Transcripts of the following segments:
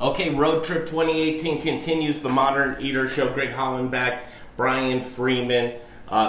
Okay, Road Trip 2018 continues. The Modern Eater Show. Greg Hollenbeck, Brian Freeman.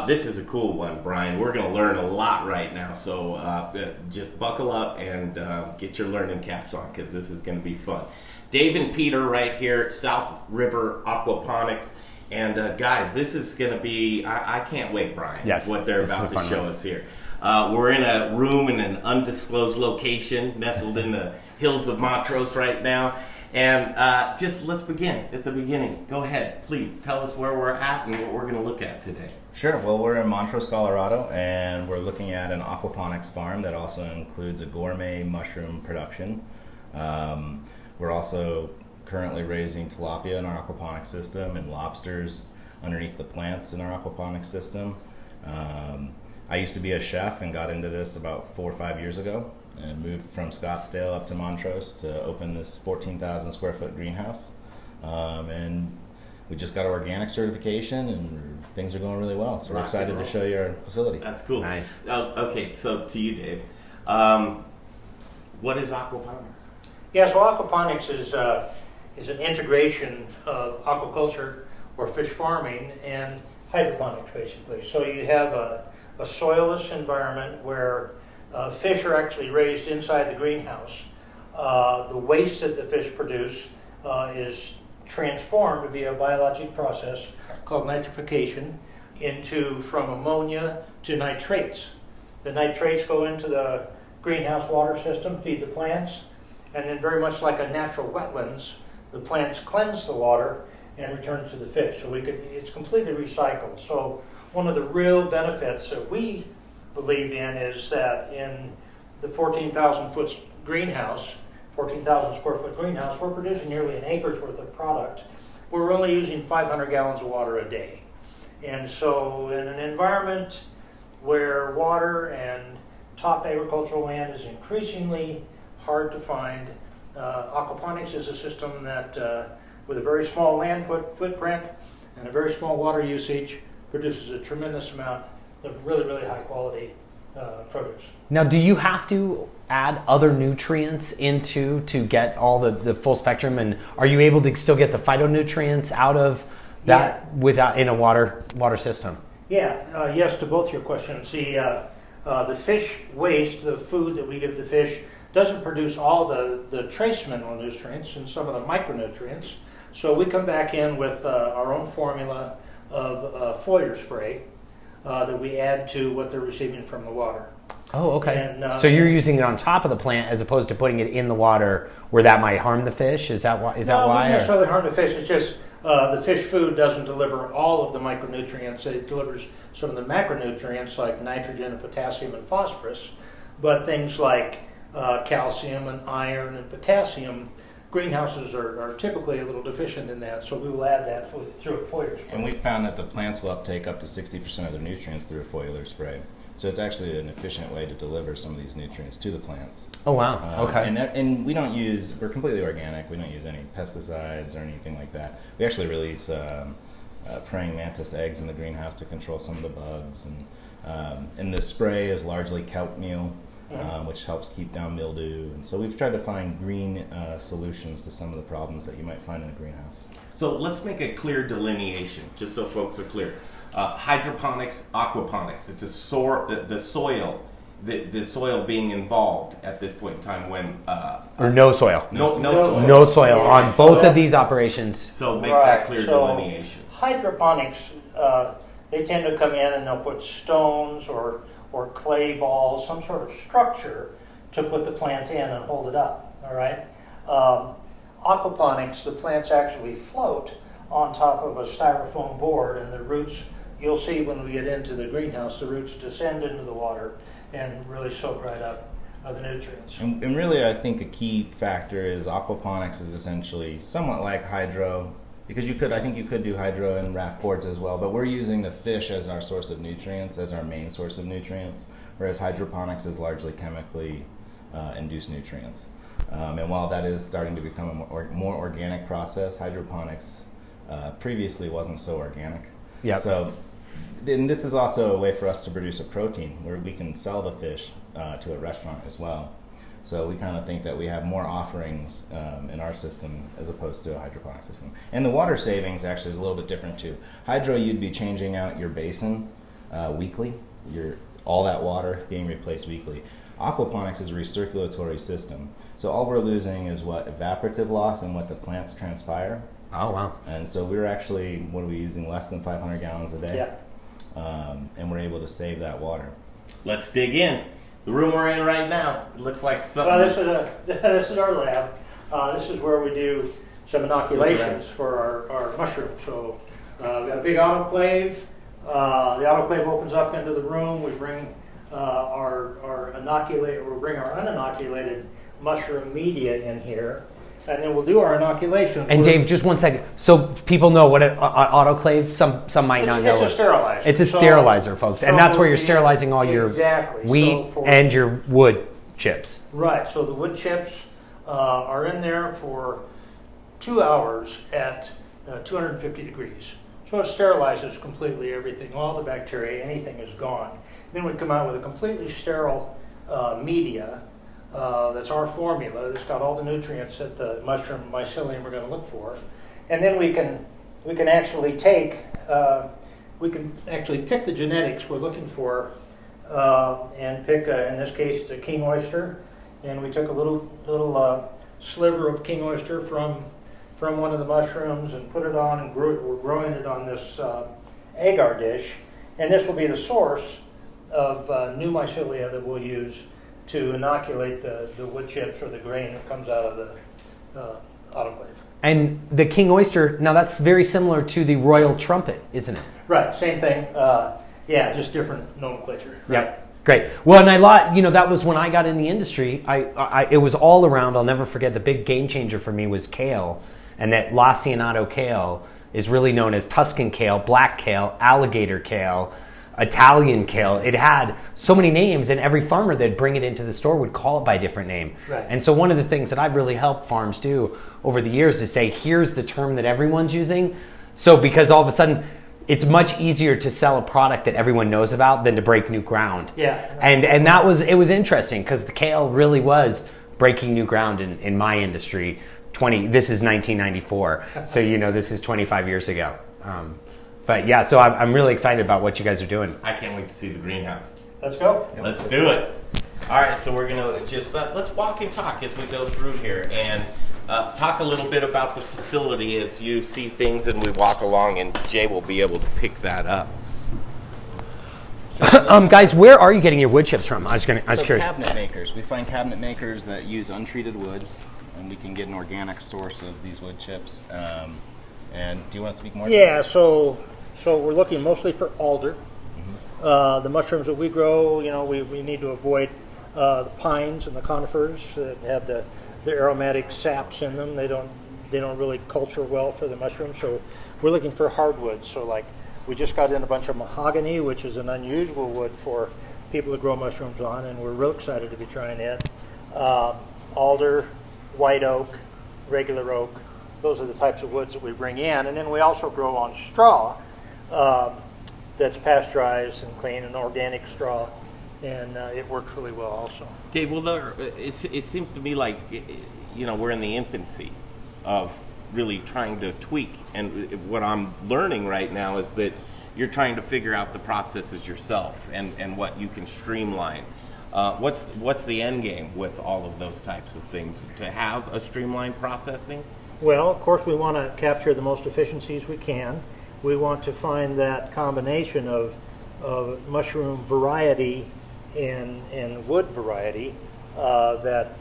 This is a cool one, Brian. We're going to learn a lot right now, so just buckle up and get your learning caps on, because this is going to be fun. Dave and Peter right here, South River Aquaponics. And guys, this is going to be, I can't wait, Brian, yes, what they're about to show us here. We're in a room in an undisclosed location, nestled in the hills of Montrose right now. And just let's begin at the beginning. Go ahead, please. Tell us where we're at and what we're going to look at today. Sure. Well, we're in Montrose, Colorado, and we're looking at an aquaponics farm that also includes a gourmet mushroom production. We're also currently raising tilapia in our aquaponic system and lobsters underneath the plants in our aquaponic system. I used to be a chef and got into this about 4 or 5 years ago, and moved from Scottsdale up to Montrose to open this 14,000 square foot greenhouse. And we just got our organic certification, and things are going really well. So we're excited to show you our facility. That's cool. Nice. Okay, so to you, Dave. What is aquaponics? Yeah, so aquaponics is an integration of aquaculture or fish farming and hydroponics, basically. So you have a soilless environment where fish are actually raised inside the greenhouse. The waste that the fish produce is transformed via a biologic process called nitrification from ammonia to nitrates. The nitrates go into the greenhouse water system, feed the plants, and then very much like a natural wetlands, the plants cleanse the water and return it to the fish. So it's completely recycled. So one of the real benefits that we believe in is that in the 14,000 foot greenhouse, 14,000 square foot greenhouse, we're producing nearly an acre's worth of product. We're only using 500 gallons of water a day. And so in an environment where water and top agricultural land is increasingly hard to find, aquaponics is a system that with a very small land footprint and a very small water usage produces a tremendous amount of really, really high quality produce. Now, do you have to add other nutrients into to get all the full spectrum, and are you able to still get the phytonutrients out of that without in a water system? Yeah, yes to both your questions. The fish waste, the food that we give the fish, doesn't produce all the trace mineral nutrients and some of the micronutrients. So we come back in with our own formula of foliar spray that we add to what they're receiving from the water. Oh, okay. And, so you're using it on top of the plant as opposed to putting it in the water where that might harm the fish? Is that why? No, not necessarily harm the fish. It's just the fish food doesn't deliver all of the micronutrients. It delivers some of the macronutrients like nitrogen and potassium and phosphorus, but things like calcium and iron and potassium, greenhouses are typically a little deficient in that, so we will add that through a foliar spray. And we found that the plants will uptake up to 60% of their nutrients through a foliar spray. So it's actually an efficient way to deliver some of these nutrients to the plants. Oh, wow. Okay. And we're completely organic. We don't use any pesticides or anything like that. We actually release praying mantis eggs in the greenhouse to control some of the bugs. And the spray is largely kelp meal, which helps keep down mildew. And so we've tried to find green solutions to some of the problems that you might find in a greenhouse. So let's make a clear delineation, just so folks are clear. Hydroponics, aquaponics. It's the soil being involved at this point in time when or no soil. No soil. No soil on both of these operations. So make that clear delineation. Hydroponics, they tend to come in and they'll put stones or clay balls, some sort of structure to put the plant in and hold it up. All right. Aquaponics, the plants actually float on top of a styrofoam board, and the roots, you'll see when we get into the greenhouse, the roots descend into the water and really soak right up the nutrients. And really, I think a key factor is aquaponics is essentially somewhat like hydro, because I think you could do hydro and raft boards as well, but we're using the fish as our source of nutrients, as our main source of nutrients, whereas hydroponics is largely chemically induced nutrients. And while that is starting to become a more organic process, hydroponics previously wasn't so organic. Yeah. So then this is also a way for us to produce a protein where we can sell the fish to a restaurant as well. So we kind of think that we have more offerings in our system as opposed to a hydroponic system. And the water savings actually is a little bit different too. Hydro, you'd be changing out your basin weekly. All that water being replaced weekly. Aquaponics is a recirculatory system. So all we're losing is evaporative loss and what the plants transpire. Oh, wow. And so we're actually, what are we using, less than 500 gallons a day? Yeah. And we're able to save that water. Let's dig in. The room we're in right now looks like something. Well, this is our lab. This is where we do some inoculations for our mushrooms. So we've got a big autoclave. The autoclave opens up into the room. We bring our uninoculated mushroom media in here, and then we'll do our inoculation. And Dave, just one second, so people know what an autoclave. Some might not know. It's a sterilizer. It's a sterilizer, folks, and that's where you're sterilizing all your wheat and your wood chips. Right. So the wood chips are in there for 2 hours at 250 degrees. So it sterilizes completely everything. All the bacteria, anything is gone. Then we come out with a completely sterile media. That's our formula. It's got all the nutrients that the mushroom mycelium are going to look for, and then we can actually take pick the genetics we're looking for, and pick in this case it's a king oyster, and we took a little sliver of king oyster from one of the mushrooms and put it on and we're growing it on this agar dish, and this will be the source of new mycelia that we'll use to inoculate the wood chips or the grain that comes out of the autoclave. And the king oyster, now that's very similar to the royal trumpet, isn't it? Right, same thing. Yeah, just different nomenclature. Right? Yep, great. Well, and that was when I got in the industry. It was all around. I'll never forget. The big game changer for me was kale, and that Lacinato kale is really known as Tuscan kale, black kale, alligator kale, Italian kale. It had so many names, and every farmer that'd bring it into the store would call it by a different name. Right. And so one of the things that I've really helped farms do over the years is say, here's the term that everyone's using. So because all of a sudden it's much easier to sell a product that everyone knows about than to break new ground. Yeah. And it was interesting because the kale really was breaking new ground in my industry. This is 1994. So this is 25 years ago. But yeah, so I'm really excited about what you guys are doing. I can't wait to see the greenhouse. Let's go. Let's do it. All right, so we're gonna just let's walk and talk as we go through here, and talk a little bit about the facility as you see things and we walk along, and Jay will be able to pick that up. Guys, where are you getting your wood chips from? I was curious. Cabinet makers. We find cabinet makers that use untreated wood, and we can get an organic source of these wood chips. And do you want to speak more? Yeah, so we're looking mostly for alder. The mushrooms that we grow, we need to avoid the pines and the conifers that have the aromatic saps in them. They don't really culture well for the mushrooms. So we're looking for hardwoods. So like we just got in a bunch of mahogany, which is an unusual wood for people to grow mushrooms on, and we're real excited to be trying it. Alder, white oak, regular oak. Those are the types of woods that we bring in. And then we also grow on straw that's pasteurized and clean, and organic straw, and it works really well also. Dave, well, it seems to me like, we're in the infancy of really trying to tweak. And what I'm learning right now is that you're trying to figure out the processes yourself and what you can streamline. What's the end game with all of those types of things? To have a streamlined processing? Well, of course, we want to capture the most efficiencies we can. We want to find that combination of mushroom variety and wood variety that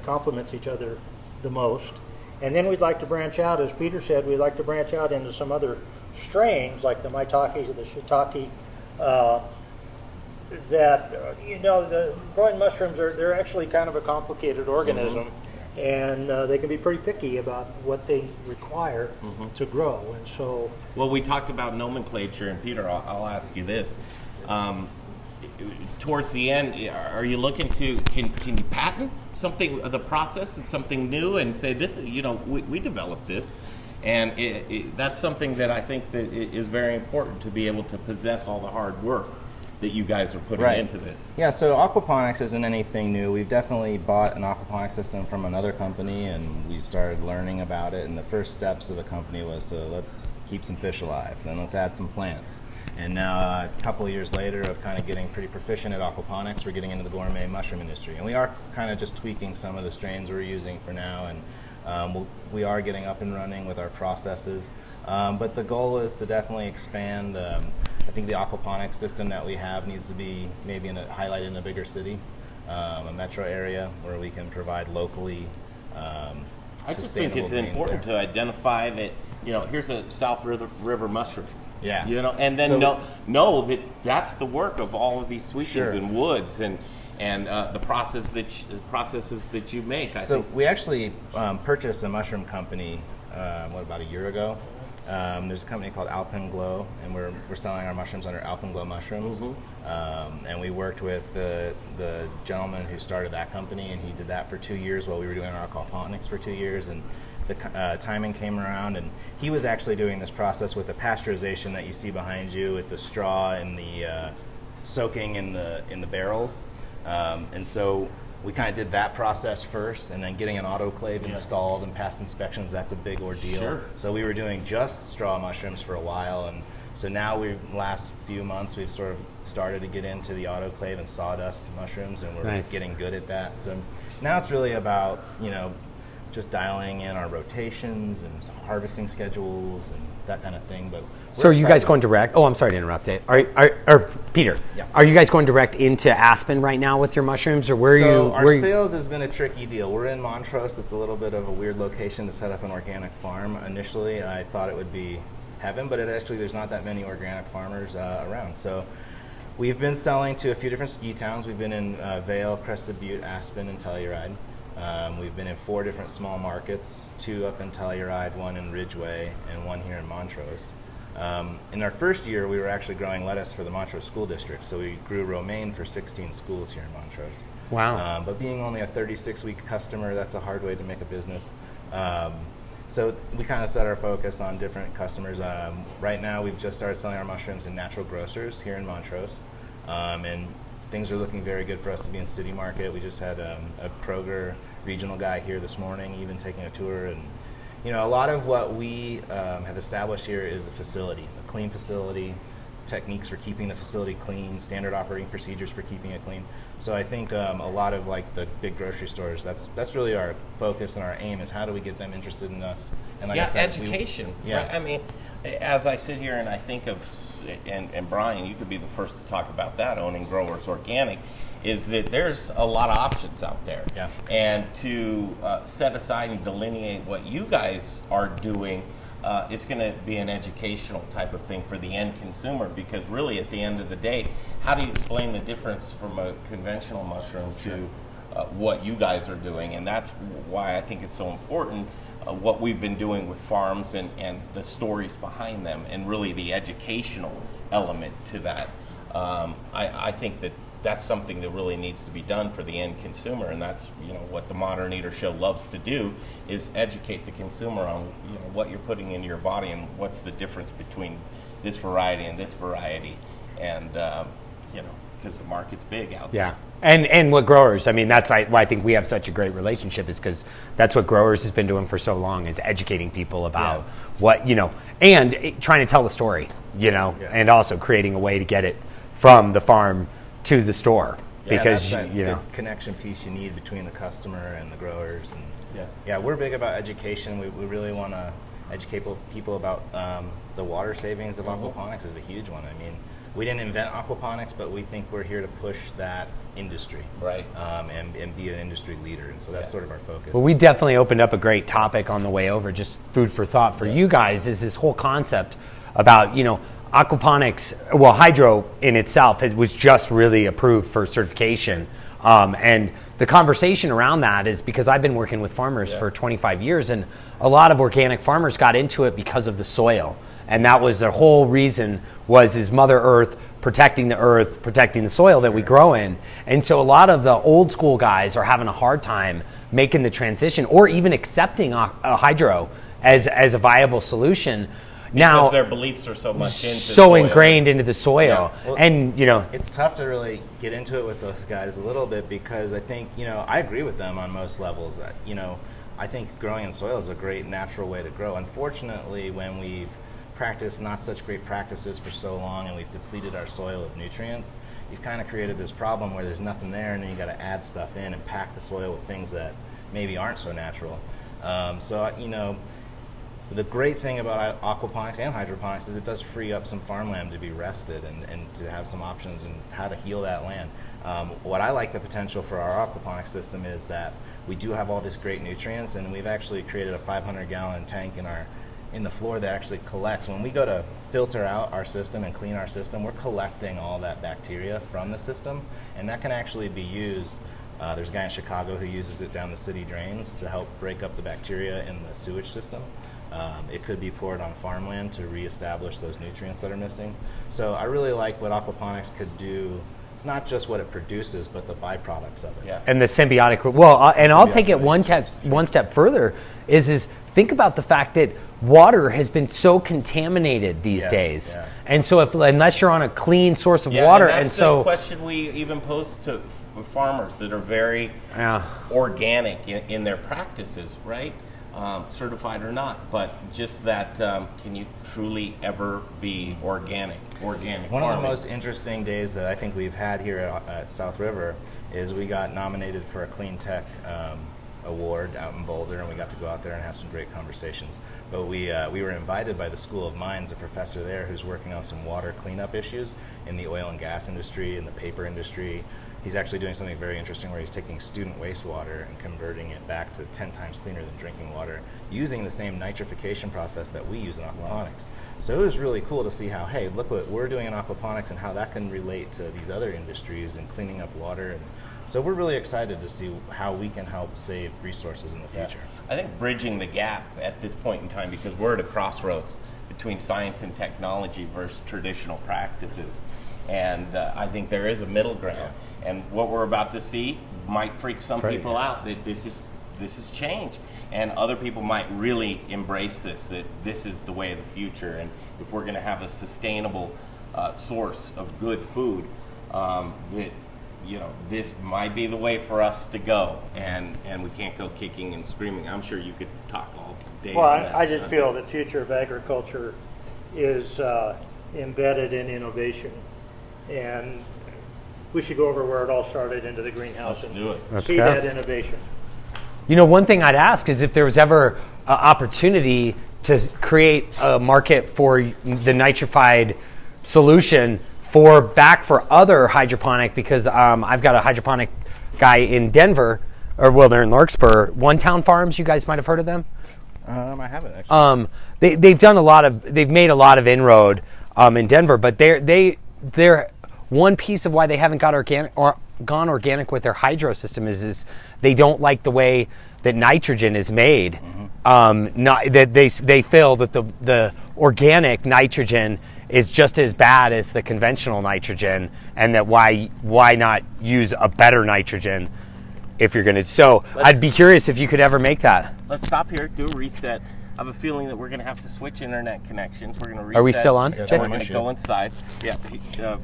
complements each other the most. And then we'd like to branch out, as Peter said, we'd like to branch out into some other strains like the maitakes or the shiitake. The growing mushrooms they're actually kind of a complicated organism. Mm-hmm. And they can be pretty picky about what they require to grow. And so, well, we talked about nomenclature, and Peter, I'll ask you this: towards the end, are you looking to can you patent something, the process, and something new, and say this? We developed this, and that's something that I think that is very important to be able to possess all the hard work. that you guys are putting Right. into this. Yeah, so aquaponics isn't anything new. We've definitely bought an aquaponic system from another company, and we started learning about it. And the first steps of the company was to let's keep some fish alive, then let's add some plants. And now, a couple of years later of kind of getting pretty proficient at aquaponics, we're getting into the gourmet mushroom industry. And we are kind of just tweaking some of the strains we're using for now, and we are getting up and running with our processes. But the goal is to definitely expand. I think the aquaponic system that we have needs to be maybe highlighted in a bigger city, a metro area where we can provide locally I just think it's important to identify that, here's a South River mushroom. Yeah. And then know that that's the work of all of these sweetings Sure. and woods and the processes that you make. We actually purchased a mushroom company about a year ago. There's a company called Alpenglow, and we're selling our mushrooms under Alpenglow Mushrooms. Mm-hmm. And we worked with the gentleman who started that company, and he did that for 2 years while we were doing our aquaponics for 2 years. And the timing came around, and he was actually doing this process with the pasteurization that you see behind you, with the straw and the soaking in the barrels. And so we kind of did that process first, and then getting an autoclave installed and passed inspections, that's a big ordeal. Sure. So we were doing just straw mushrooms for a while, and so now last few months we've sort of started to get into the autoclave and sawdust mushrooms, and we're getting good at that. So now it's really about, just dialing in our rotations and harvesting schedules and that kind of thing. But so are you guys going direct? Oh, I'm sorry to interrupt it. Are Peter, Yeah. Are you guys going direct into Aspen right now with your mushrooms, or where are you? Our sales has been a tricky deal. We're in Montrose. It's a little bit of a weird location to set up an organic farm. Initially, I thought it would be heaven, but there's not that many organic farmers around. So we've been selling to a few different ski towns. We've been in Vail, Crested Butte, Aspen, and Telluride. We've been in 4 different small markets, 2 up in Telluride, 1 in Ridgeway, and 1 here in Montrose. In our first year, we were actually growing lettuce for the Montrose School District, so we grew romaine for 16 schools here in Montrose. Wow. But being only a 36-week customer, that's a hard way to make a business. So we kind of set our focus on different customers. Right now, we've just started selling our mushrooms in natural grocers here in Montrose, and things are looking very good for us to be in City Market. We just had a Kroger regional guy here this morning, even taking a tour. And a lot of what we have established here is a facility, a clean facility, techniques for keeping the facility clean, standard operating procedures for keeping it clean. So I think a lot of like the big grocery stores, that's really our focus and our aim is how do we get them interested in us. And like I said, education. Yeah. Right? I mean, as I sit here and I think of, and Brian, you could be the first to talk about that, owning Growers Organic, is that there's a lot of options out there. Yeah. And to set aside and delineate what you guys are doing, it's going to be an educational type of thing for the end consumer, because really at the end of the day, how do you explain the difference from a conventional mushroom to what you guys are doing? And that's why I think it's so important what we've been doing with farms and the stories behind them, and really the educational element to that. I think that's something that really needs to be done for the end consumer, and that's what the Modern Eater Show loves to do, is educate the consumer on what you're putting into your body and what's the difference between this variety and this variety, and because the market's big out there. Yeah. And what growers, I mean, that's why I think we have such a great relationship, is because that's what Growers has been doing for so long, is educating people about what, and trying to tell the story, and also creating a way to get it from the farm to the store. Because, the connection piece you need between the customer and the growers. And we're big about education. We really want to educate people about the water savings of aquaponics is a huge one. I mean, we didn't invent aquaponics, but we think we're here to push that industry, right? And be an industry leader, and so that's sort of our focus. Well, we definitely opened up a great topic on the way over, just food for thought for you guys, is this whole concept about, aquaponics. Well, hydro in itself was just really approved for certification, and the conversation around that is because I've been working with farmers for 25 years, and a lot of organic farmers got into it because of the soil. And that was the whole reason, is Mother Earth, protecting the soil that we grow in. And so a lot of the old school guys are having a hard time making the transition, or even accepting a hydro as a viable solution. Now, their beliefs are so much into so soil. ingrained into the soil, Yeah. Well, and it's tough to really get into it with those guys a little bit because I think, I agree with them on most levels. I think growing in soil is a great natural way to grow. Unfortunately, when we've practiced not such great practices for so long and we've depleted our soil of nutrients, you've kind of created this problem where there's nothing there, and then you got to add stuff in and pack the soil with things that maybe aren't so natural. The great thing about aquaponics and hydroponics is it does free up some farmland to be rested and to have some options in how to heal that land. What I like the potential for our aquaponic system is that we do have all these great nutrients, and we've actually created a 500-gallon tank in the floor that actually collects. When we go to filter out our system and clean our system, we're collecting all that bacteria from the system, and that can actually be used. There's a guy in Chicago who uses it down the city drains to help break up the bacteria in the sewage system. It could be poured on farmland to reestablish those nutrients that are missing. So I really like what aquaponics could do, not just what it produces, but the byproducts of it. Yeah. and the symbiotic. Well, and I'll take it Symbiotic one step further. Is think about the fact that water has been so contaminated these Yes, days, yeah. and so unless you're on a clean source of Yeah, water, and and that's so the question we even pose to farmers that are very organic in their practices, right? Certified or not, but just that can you truly ever be organic One farming? of the most interesting days that I think we've had here at South River is we got nominated for a Clean Tech award out in Boulder, and we got to go out there and have some great conversations. But we were invited by the School of Mines, a professor there who's working on some water cleanup issues in the oil and gas industry, in the paper industry. He's actually doing something very interesting where he's taking student wastewater and converting it back to 10 times cleaner than drinking water using the same nitrification process that we use in aquaponics. So it was really cool to see how, hey, look what we're doing in aquaponics and how that can relate to these other industries and cleaning up water. And so we're really excited to see how we can help save resources in the future. I think bridging the gap at this point in time, because we're at a crossroads between science and technology versus traditional practices, and I think there is a middle ground. And what we're about to see might freak some people out, that this is change, and other people might really embrace this, that this is the way of the future. And if we're going to have a sustainable source of good food, that this might be the way for us to go, and we can't go kicking and screaming. I'm sure you could talk all day. Well, on that. I just feel the future of agriculture is embedded in innovation, and we should go over where it all started into the greenhouse Let's and do it. Let's see go. that innovation. One thing I'd ask is if there was ever an opportunity to create a market for the nitrified solution for other hydroponic, because I've got a hydroponic guy in Denver, they're in Larkspur, One Town Farms. You guys might have heard of them. I haven't actually. They've made a lot of inroad in Denver, but they're one piece of why they haven't gone organic with their hydro system is they don't like the way that nitrogen is made. They feel that the organic nitrogen is just as bad as the conventional nitrogen, and that why not use a better nitrogen if you're going to. So I'd be curious if you could ever make that. Let's stop here, do a reset. I have a feeling that we're going to have to switch internet connections. We're going to reset. Are we still on? And we're going to go inside. Yeah,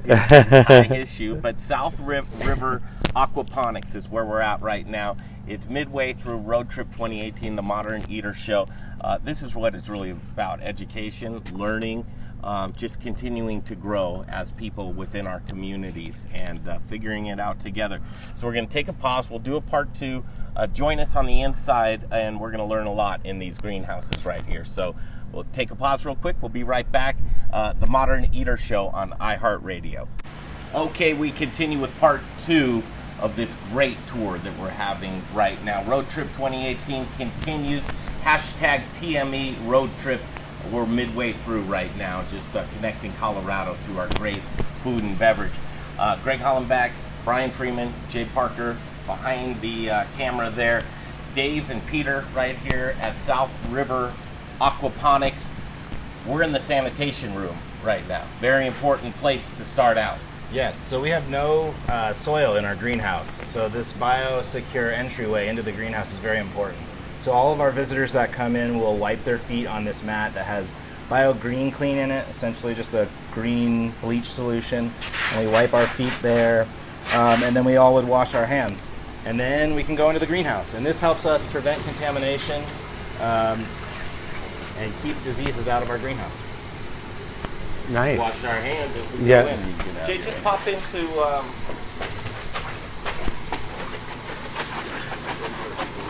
high issue. But South River Aquaponics is where we're at right now. It's midway through Road Trip 2018, the Modern Eater Show. This is what it's really about: education, learning, just continuing to grow as people within our communities and figuring it out together. So we're going to take a pause. We'll do a part 2. Join us on the inside, and we're going to learn a lot in these greenhouses right here. So we'll take a pause real quick. We'll be right back. The Modern Eater Show on iHeartRadio. Okay, we continue with part 2 of this great tour that we're having right now. Road Trip 2018 continues. Hashtag TME Road Trip. We're midway through right now, just connecting Colorado to our great food and beverage. Greg Hollenbach, Brian Freeman, Jay Parker behind the camera there. Dave and Peter right here at South River Aquaponics. We're in the sanitation room right now. Very important place to start out. Yes, so we have no soil in our greenhouse. So this biosecure entryway into the greenhouse is very important. So all of our visitors that come in will wipe their feet on this mat that has green clean in it, essentially just a green bleach solution. And we wipe our feet there, and then we all would wash our hands. And then we can go into the greenhouse. And this helps us prevent contamination and keep diseases out of our greenhouse. Nice. Wash our hands if we Yeah. go in. Jay, just pop into.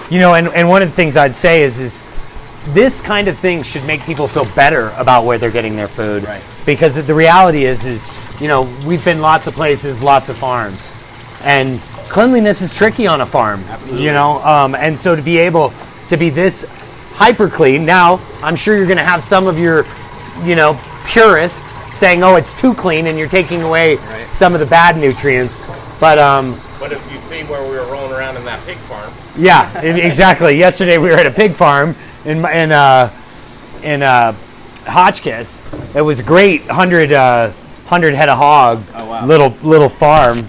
You know, and one of the things I'd say is this kind of thing should make people feel better about where they're getting their food. Right. Because the reality is, you know, we've been lots of places, lots of farms, and cleanliness is tricky on a farm. Absolutely. You know, and so to be able to be this hyper clean, now I'm sure you're going to have some of your, you know, purists saying, oh, it's too clean, and you're taking away Right. some of the bad nutrients. But But if you see where we were rolling around in that pig farm, yeah, exactly. Yesterday we were at a pig farm in Hotchkiss. It was great, 100 head of hog. Oh, wow. Little farm.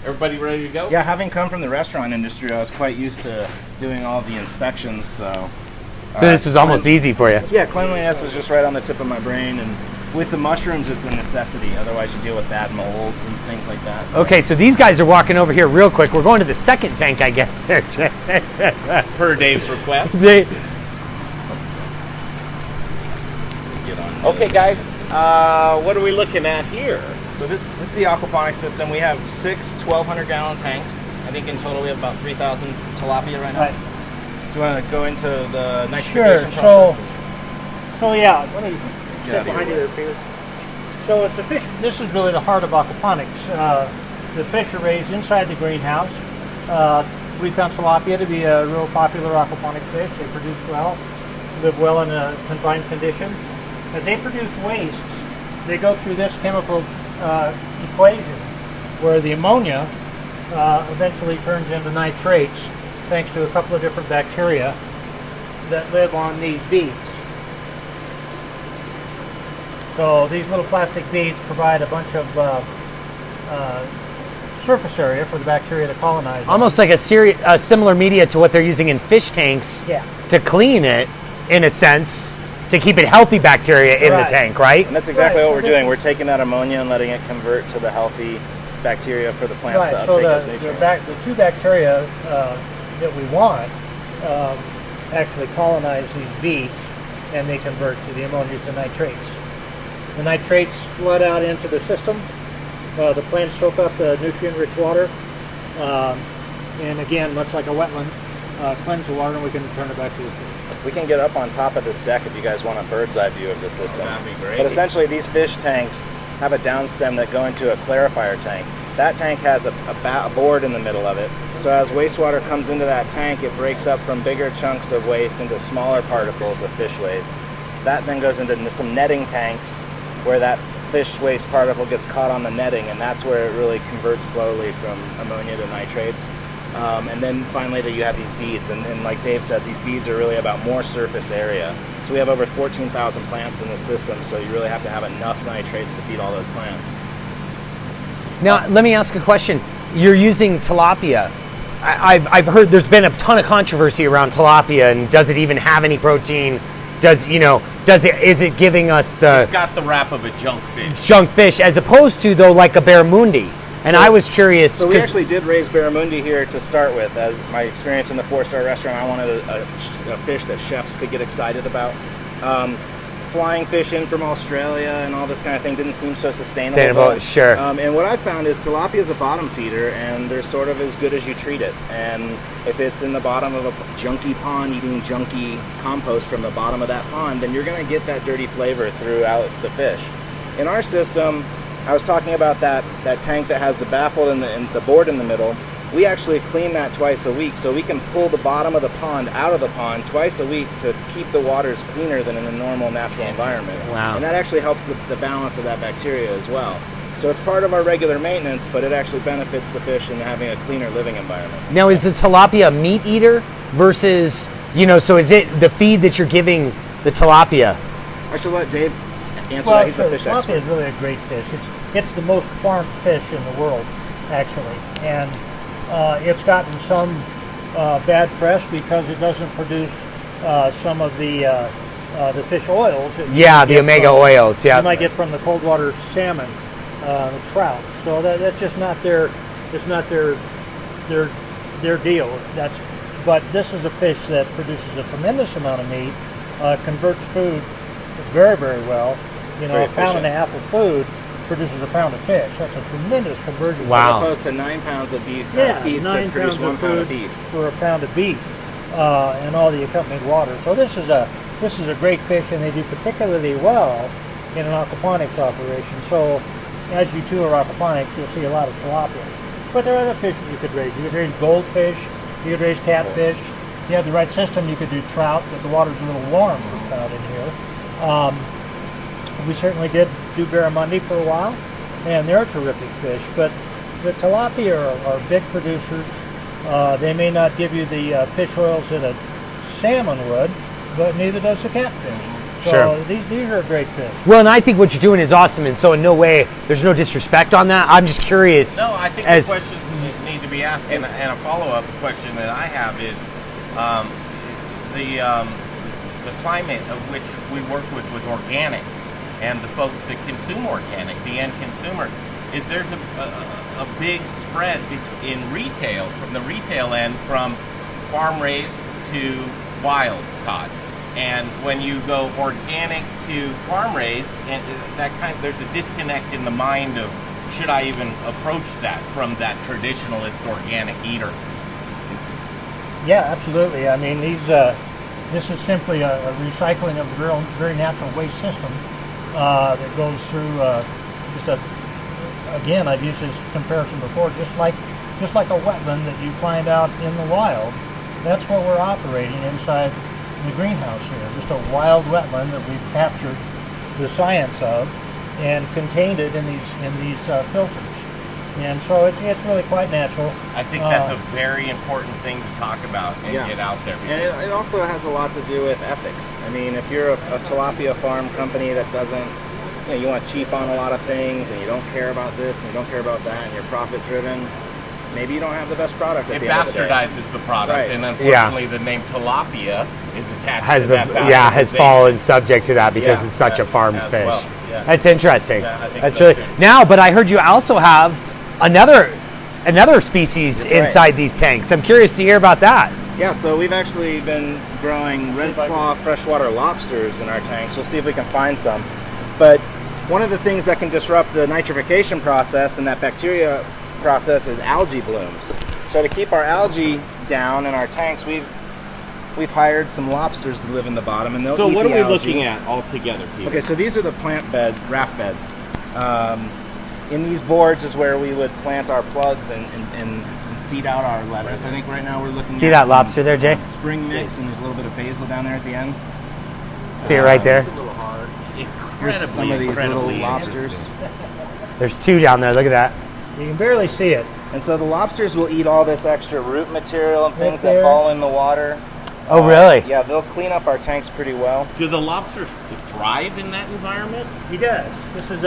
everybody ready to go? Yeah, having come from the restaurant industry, I was quite used to doing all the inspections, so... So this was almost easy for you. Yeah, cleanliness was just right on the tip of my brain, and with the mushrooms, it's a necessity. Otherwise, you deal with bad molds and things like that. So. Okay, so these guys are walking over here real quick. We're going to the second tank, I guess. Per Dave's request. They- Get on Okay, guys, what are we looking at here? So this is the Aquaponic System. We have 6 1,200-gallon tanks. I think in total we have about 3,000 tilapia right now. Right. Do you want to go into the Sure. nitrification process? So yeah, let me Get step out of behind you your there, Peter. So it's a fish. This is really the heart of aquaponics. The fish are raised inside the greenhouse. We found tilapia to be a real popular aquaponic fish. They produce well, live well in a confined condition. As they produce wastes, they go through this chemical equation where the ammonia eventually turns into nitrates thanks to a couple of different bacteria that live on these beads. So these little plastic beads provide a bunch of surface area for the bacteria to colonize. almost like a similar media to what they're using in fish tanks Yeah. to clean it, in a sense, to keep it healthy bacteria in Right. the tank, right? And that's exactly Right, what so we're doing. We're taking that ammonia and letting it convert to the healthy bacteria for the plants Right. to So uptake those the nutrients. two bacteria that we want actually colonize these beads, and they convert to the ammonia to nitrates. The nitrates flood out into the system. The plants soak up the nutrient-rich water, and again, much like a wetland, cleanse the water, and we can return it back to the fish. We can get up on top of this deck if you guys want a bird's eye view of the system. That'd be great. But essentially, these fish tanks have a downstem that go into a clarifier tank. That tank has a board in the middle of it. So as wastewater comes into that tank, it breaks up from bigger chunks of waste into smaller particles of fish waste. That then goes into some netting tanks where that fish waste particle gets caught on the netting, and that's where it really converts slowly from ammonia to nitrates. And then finally you have these beads, and like Dave said, these beads are really about more surface area. So we have over 14,000 plants in the system, so you really have to have enough nitrates to feed all those plants. Now, let me ask a question. You're using tilapia. I've heard there's been a ton of controversy around tilapia, and does it even have any protein? Is it giving us the It's got the wrap of a junk fish. junk fish, as opposed to, though, like a barramundi? And I was curious. So we 'cause- actually did raise barramundi here to start with. As my experience in the 4-star restaurant, I wanted a fish that chefs could get excited about. Flying fish in from Australia and all this kind of thing didn't seem so sustainable. Sure. And what I found is tilapia is a bottom feeder, and they're sort of as good as you treat it. And if it's in the bottom of a junky pond eating junky compost from the bottom of that pond, then you're going to get that dirty flavor throughout the fish. In our system, I was talking about that tank that has the baffle and the board in the middle. We actually clean that twice a week, so we can pull the bottom of the pond out of the pond twice a week to keep the waters cleaner than in a normal natural environment. Wow. And that actually helps the balance of that bacteria as well. So it's part of our regular maintenance, but it actually benefits the fish in having a cleaner living environment. Now, is the tilapia a meat eater versus, so is it the feed that you're giving the tilapia? I should let Dave answer Well, that. He's the fish tilapia expert. is really a great fish. It's the most farmed fish in the world, actually, and it's gotten some bad press because it doesn't produce some of the the fish oils. that you Yeah, might the get omega from- oils. Yeah. You might get from the cold water salmon, the trout. So that's just not their, it's not their deal. But this is a fish that produces a tremendous amount of meat, converts food very, very well. You know, Very a pound and a efficient. half of food produces a pound of fish. That's a tremendous conversion. Wow. As opposed to 9 pounds of beef feed 9 to produce pounds 1 of pound food of beef. for a pound of beef, and all the accompanying water. So this is a great fish, and they do particularly well in an aquaponics operation. So as you tour aquaponics, you'll see a lot of tilapia. But there are other fish that you could raise. You could raise goldfish. You could raise catfish. If you have the right system, you could do trout, but the water's a little warm for trout in here. We certainly did do barramundi for a while, and they're terrific fish. But the tilapia are big producers. They may not give you the fish oils that a salmon would, but neither does the catfish. So Sure. these are great fish. Well, and I think what you're doing is awesome, and so in no way, there's no disrespect on that. I'm just curious. No, I think as the questions that need to be asked, and a follow-up question that I have is the climate of which we work with organic, and the folks that consume organic, the end consumer. Is there's a big spread in retail, from the retail end, from farm raised to wild caught? And when you go organic to farm raised, and there's a disconnect in the mind of, should I even approach that from that traditionalist organic eater? Yeah, absolutely. I mean, this is simply a recycling of a very natural waste system that goes through again, I've used this comparison before, just like a wetland that you find out in the wild. That's what we're operating inside the greenhouse here, just a wild wetland that we've captured the science of and contained it in these filters. And so it's really quite natural. I think that's a very important thing to talk about and get out there. And it also has a lot to do with ethics. I mean, if you're a tilapia farm company that doesn't, you want to cheap on a lot of things, and you don't care about this and you don't care about that, and you're profit driven, maybe you don't have the best product at It the end of the day. bastardizes the product, Right. and unfortunately the name tilapia is attached to that has bastardization. fallen subject to that because Yeah, it's such a farm as fish. well, yeah. That's interesting. Yeah, I think That's so really too. now. But I heard you also have another species That's right. inside these tanks. I'm curious to hear about that. Yeah, so we've actually been growing red claw freshwater lobsters in our tanks. We'll see if we can find some. But one of the things that can disrupt the nitrification process and that bacteria process is algae blooms. So to keep our algae down in our tanks, we've hired some lobsters to live in the bottom, and they'll So eat what the are we algae. looking at altogether, Peter? Okay, so these are the plant bed, raft beds. In these boards is where we would plant our plugs and seed out our lettuce. I think right now we're looking See at that some lobster there, Jay? spring mix, and there's a little bit of basil down there at the end. See it right there. Here's some of these little lobsters. There's two down there. Look at that. You can barely see it. And so the lobsters will eat all this extra root material and things there. that fall in the water. Oh, really? Yeah, they'll clean up our tanks pretty well. Do the lobsters thrive in that environment? He does. This is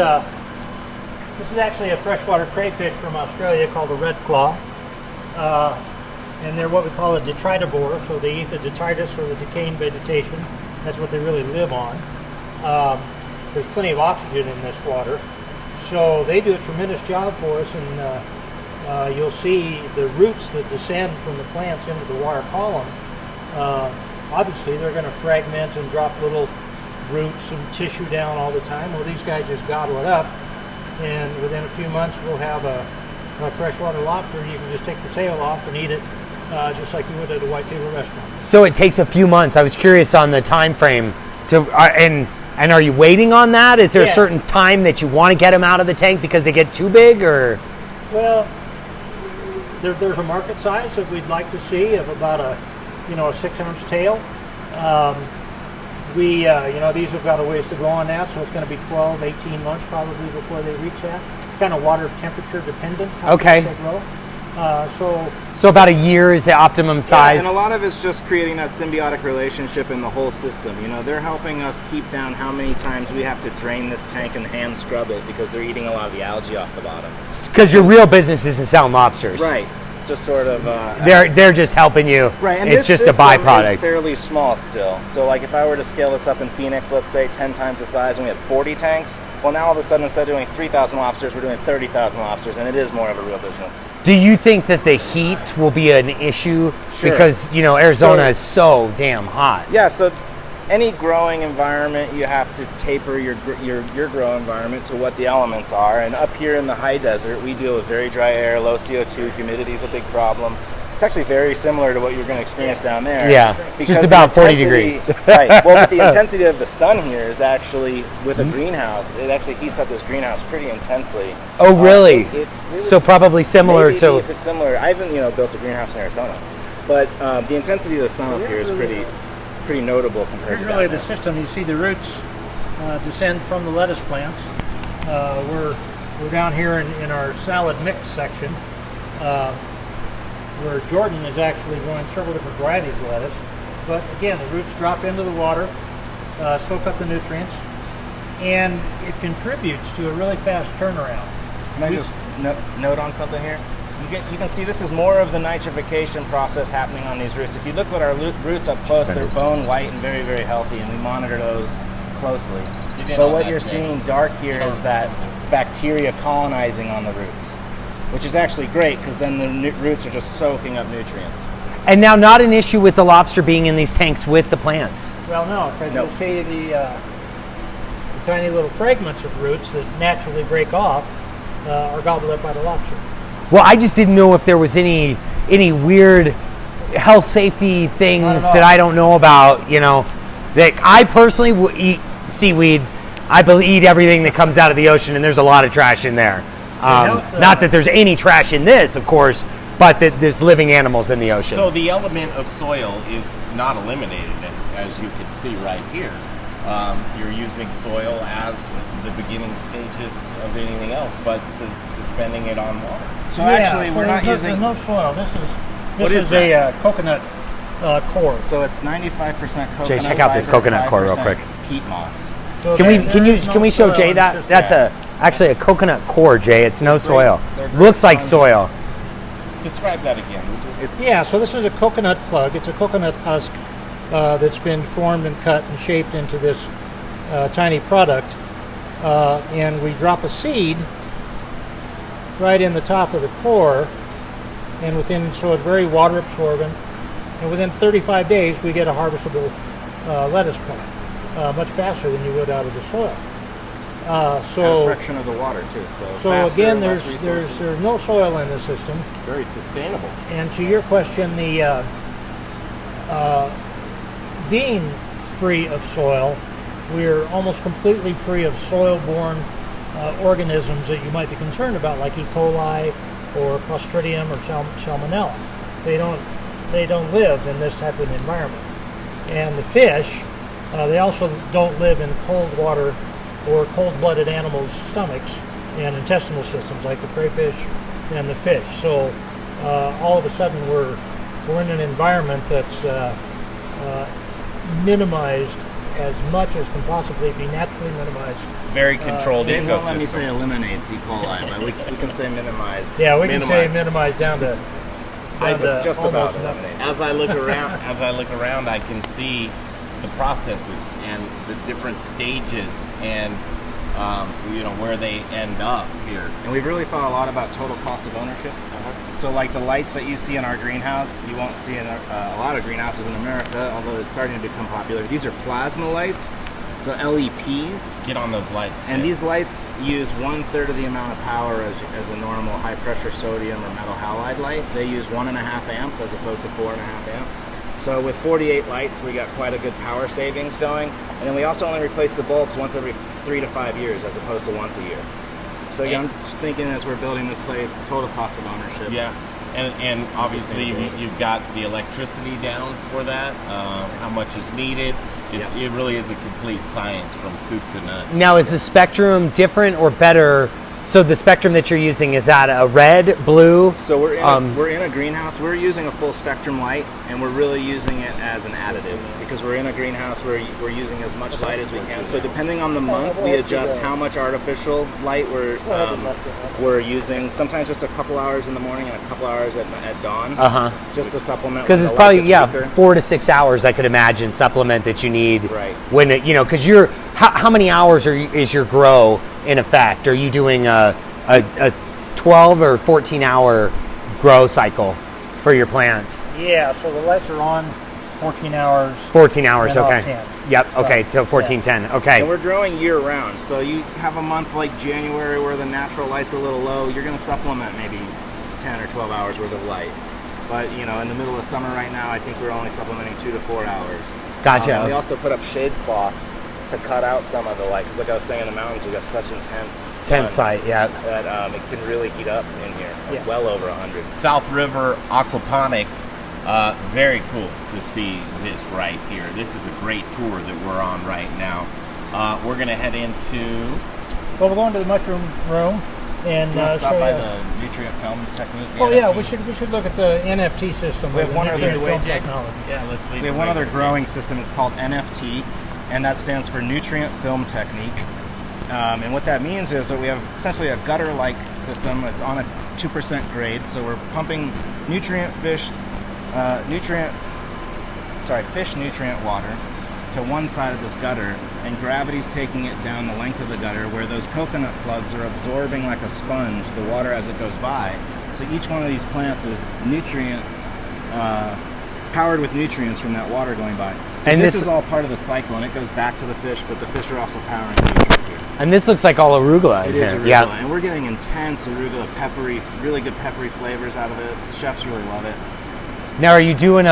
actually a freshwater crayfish from Australia called a red claw. And they're what we call a detritivore, so they eat the detritus or the decaying vegetation. That's what they really live on. There's plenty of oxygen in this water, so they do a tremendous job for us, and you'll see the roots that descend from the plants into the water column. Obviously, they're going to fragment and drop little roots and tissue down all the time. Well, these guys just gobble it up, and within a few months, we'll have a freshwater lobster. You can just take the tail off and eat it just like you would at a white table restaurant. So it takes a few months. I was curious on the time frame. And are you waiting on that? Is there a Yeah. certain time that you want to get them out of the tank because they get too big, or? Well, there's a market size that we'd like to see of about a 6-ounce tail. These have got a ways to go on that, so it's going to be 12, 18 months probably before they reach that. Kind of water temperature dependent. How Okay. fast they grow. So about a year is the optimum size. And a lot of it's just creating that symbiotic relationship in the whole system. You know, they're helping us keep down how many times we have to drain this tank and hand scrub it because they're eating a lot of the algae off the bottom. Because your real business isn't selling lobsters. Right. It's just sort of they're just helping you. right. And it's this just a system byproduct. is fairly small still. So like if I were to scale this up in Phoenix, let's say 10 times the size, and we had 40 tanks. Well, now all of a sudden instead of doing 3,000 lobsters, we're doing 30,000 lobsters, and it is more of a real business. Do you think that the heat will be an issue? Sure. Because Arizona is so damn hot. Yeah. So any growing environment, you have to taper your grow environment to what the elements are. And up here in the high desert, we deal with very dry air, low CO2, humidity is a big problem. It's actually very similar to what you're going to experience down there. Yeah, because just about the 40 intensity- degrees. Right. Well, but the intensity of the sun here is actually, with a greenhouse, it actually heats up this greenhouse pretty intensely. Oh, really? It So probably similar maybe to. if it's similar. I haven't built a greenhouse in Arizona, but the intensity of the sun up here is pretty notable compared Here's to really down the there. system. You see the roots descend from the lettuce plants. We're down here in our salad mix section, where Jordan is actually growing several different varieties of lettuce. But again, the roots drop into the water, soak up the nutrients, and it contributes to a really fast turnaround. Can I just note on something here? You can see this is more of the nitrification process happening on these roots. If you look at our roots up close, they're bone white and very, very healthy, and we monitor those closely. But what you're seeing dark here is that bacteria colonizing on the roots, which is actually great because then the roots are just soaking up nutrients. And now, not an issue with the lobster being in these tanks with the plants. Well, no, because Nope. you'll see the tiny little fragments of roots that naturally break off are gobbled up by the lobster. Well, I just didn't know if there was any weird health safety things Not at all. that I don't know about. That I personally will eat seaweed. I eat everything that comes out of the ocean, and there's a lot of trash in there. Not that there's any trash in this, of course, but that there's living animals in the ocean. So the element of soil is not eliminated, as you can see right here. You're using soil as the beginning stages of anything else, but suspending it on water. So actually, we're not there's using. no soil. What This is is a coconut core. So it's 95% coconut. Jay, check out this coconut core real 5% quick. Peat moss. So Can we there is show no Jay soil, that? it's just- That's actually a coconut core, Jay. It's no soil. They're great Looks like sponges. soil. Describe that again, would you? Yeah, so this is a coconut plug. It's a coconut husk that's been formed and cut and shaped into this tiny product. And we drop a seed right in the top of the core, and so it's very water absorbent. And within 35 days, we get a harvestable lettuce plant, much faster than you would out of the soil. And a fraction of the water too. So faster, again, less there's resources. no soil in the system. Very sustainable. And to your question, the being free of soil, we're almost completely free of soil-borne organisms that you might be concerned about, like E. coli or Clostridium or Salmonella. They don't live in this type of environment. And the fish, they also don't live in cold water or cold-blooded animals' stomachs and intestinal systems, like the crayfish and the fish. So all of a sudden, we're in an environment that's minimized as much as can possibly be naturally minimized. Very controlled They won't let me say ecosystem. eliminates E. coli, but we can say minimize. Yeah, we can say Minimized. minimized down to Just about almost nothing. eliminate. As I look around, I can see the processes and the different stages and where they end up here. And we've really thought a lot about total cost of ownership. So like the lights that you see in our greenhouse, you won't see in a lot of greenhouses in America, although it's starting to become popular. These are plasma lights, so LEPs. Get on those lights. And Jay. these lights use 1/3 of the amount of power as a normal high pressure sodium or metal halide light. They use 1.5 amps as opposed to 4.5 amps. So with 48 lights, we got quite a good power savings going. And then we also only replace the bulbs once every 3 to 5 years as opposed to once a year. So again, I'm just thinking as we're building this place, total cost of ownership. Yeah, and obviously sustainability. you've got the electricity down for that. How much is needed? Yeah. It really is a complete science from soup to nuts. Now, is the spectrum different or better So the spectrum that you're using, is that a red, blue? So we're in a greenhouse. We're using a full spectrum light, and we're really using it as an additive because we're in a greenhouse where we're using as much light as we can. So depending on the month, we adjust how much artificial light we're using. Sometimes just a couple hours in the morning and a couple hours at dawn, just to supplement. Because it's probably 4 to 6 hours, I could imagine, supplement that you need. Right. When because you're how many hours is your grow in effect? Are you doing a 12 or 14 hour grow cycle for your plants? Yeah, so the lights are on 14 hours. 14 hours, and okay. off 10. Yep, okay, till 14:10. Okay. And we're growing year round. So you have a month like January where the natural light's a little low, you're going to supplement maybe 10 or 12 hours worth of light. But in the middle of summer right now, I think we're only supplementing 2 to 4 hours. Gotcha. And we also put up shade cloth to cut out some of the light, because like I was saying, in the mountains we got such intense light, yeah. that it can really heat up in here, well over 100. South River Aquaponics, very cool to see this right here. This is a great tour that we're on right now. We're going to head into... Well, we're going to the mushroom room and stop by the nutrient film technique. Oh yeah, we should look at the NFT system. We have one other film technology. Yeah, let's leave. We have one other growing system. It's called NFT, and that stands for nutrient film technique. And what that means is that we have essentially a gutter-like system. It's on a 2% grade, so we're pumping fish nutrient water to one side of this gutter, and gravity's taking it down the length of the gutter, where those coconut plugs are absorbing like a sponge the water as it goes by. So each one of these plants is powered with nutrients from that water going by. So and this is all part of the cycle, and it goes back to the fish, but the fish are also powering the nutrients here. And this looks like all arugula. It is arugula, yeah. And we're getting intense arugula, peppery, really good peppery flavors out of this. Chefs really love it. Now, are you doing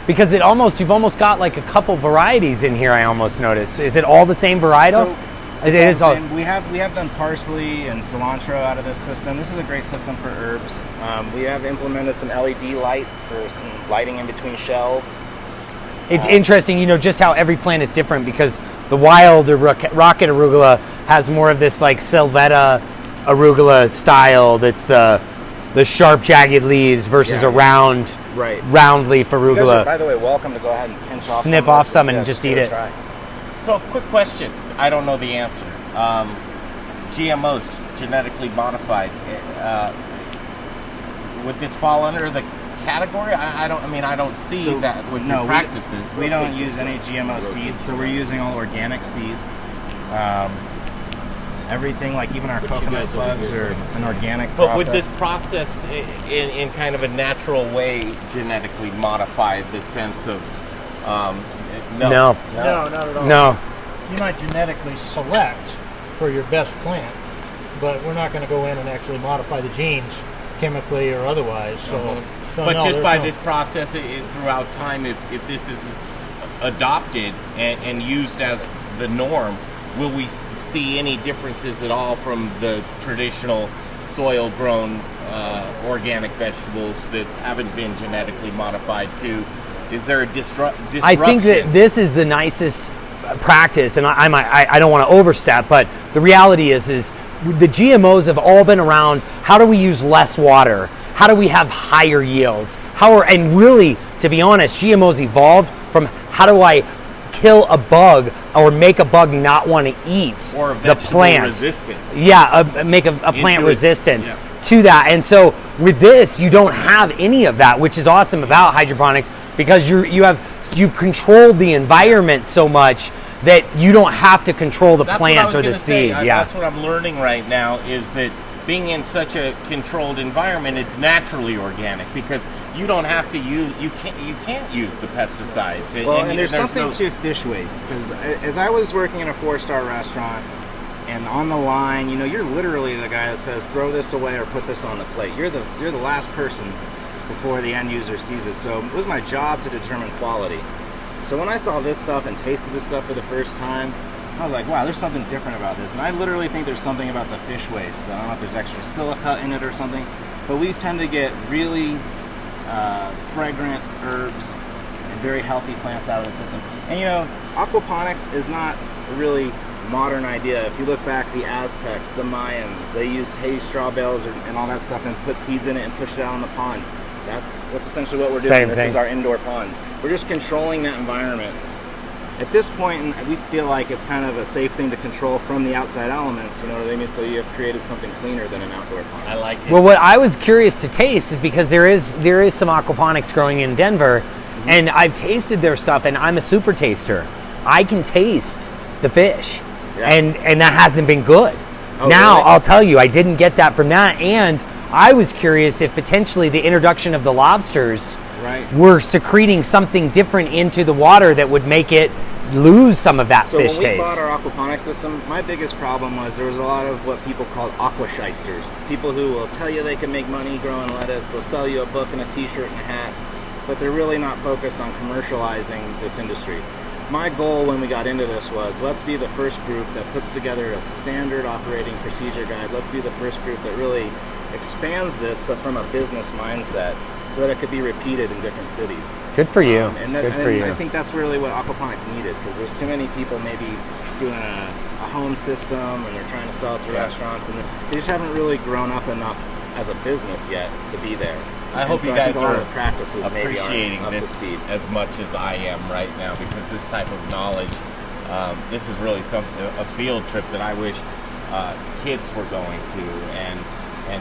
because you've almost got like a couple varieties in here, I almost noticed. Is it all the same varietal? So, it is all. We have done parsley and cilantro out of this system. This is a great system for herbs. We have implemented some LED lights for some lighting in between shelves. It's interesting, just how every plant is different, because the wild rocket arugula has more of this like Sylvetta arugula style. That's the sharp, jagged leaves versus a round leaf arugula. You guys are, by the way, welcome to go ahead and pinch off. Snip off some and just eat it. Try. So, quick question. I don't know the answer. GMOs, genetically modified. Would this fall under the category? I don't see that with your practices. We don't use any GMO seeds, so we're using all organic seeds. Everything, like even our coconut plugs, are an organic process. But would this process, in kind of a natural way, genetically modify the sense of... No, not at all. No. You might genetically select for your best plant, but we're not going to go in and actually modify the genes chemically or otherwise. Just by this process throughout time, if this is adopted and used as the norm, will we see any differences at all from the traditional soil-grown organic vegetables that haven't been genetically modified to? Is there a disruption? I think that this is the nicest practice, and I don't want to overstep, but the reality is the GMOs have all been around. How do we use less water? How do we have higher yields? And really, to be honest, GMOs evolved from how do I kill a bug or make a bug not want to eat the plant. Resistance. Yeah, make a plant resistant to that. And so with this, you don't have any of that, which is awesome about hydroponics, because you've controlled the environment so much that you don't have to control the plant or the seed. That's what I'm learning right now, is that being in such a controlled environment, it's naturally organic, because you don't have to use, you can't use the pesticides. And there's something to fish waste, because as I was working in a 4-star restaurant, and on the line, you're literally the guy that says throw this away or put this on the plate. You're the last person before the end user sees it. So it was my job to determine quality. So when I saw this stuff and tasted this stuff for the first time, I was like, wow, there's something different about this. And I literally think there's something about the fish waste. I don't know if there's extra silica in it or something, but we tend to get really fragrant herbs and very healthy plants out of the system. And aquaponics is not a really modern idea. If you look back, the Aztecs, the Mayans, they used hay straw bales and all that stuff and put seeds in it and pushed it out in the pond. That's essentially what we're doing. Same this thing. is our indoor pond. We're just controlling that environment. At this point, we feel like it's kind of a safe thing to control from the outside elements, you know what I mean? So you have created something cleaner than an outdoor pond. I like it. Well, what I was curious to taste is because there is some aquaponics growing in Denver, and I've tasted their stuff, and I'm a super taster. I can taste the fish, Yeah. and that hasn't been good. Oh, now, really? I'll tell you, I didn't get that from that, and I was curious if potentially the introduction of the lobsters Right. were secreting something different into the water that would make it lose some of that So fish when we taste. bought our aquaponics system, my biggest problem was there was a lot of what people call aqua shysters. People who will tell you they can make money growing lettuce, they'll sell you a book and a t-shirt and a hat, but they're really not focused on commercializing this industry. My goal when we got into this was, let's be the first group that puts together a standard operating procedure guide. Let's be the first group that really expands this, but from a business mindset, so that it could be repeated in different cities. Good for you. Good for you. I think that's really what aquaponics needed, because there's too many people maybe doing a home system and they're trying to sell it to restaurants, and they just haven't really grown up enough as a business yet to be there. I hope so you guys think all are the practices maybe appreciating aren't up to this speed. as much as I am right now, because this type of knowledge, this is really a field trip that I wish kids were going to, and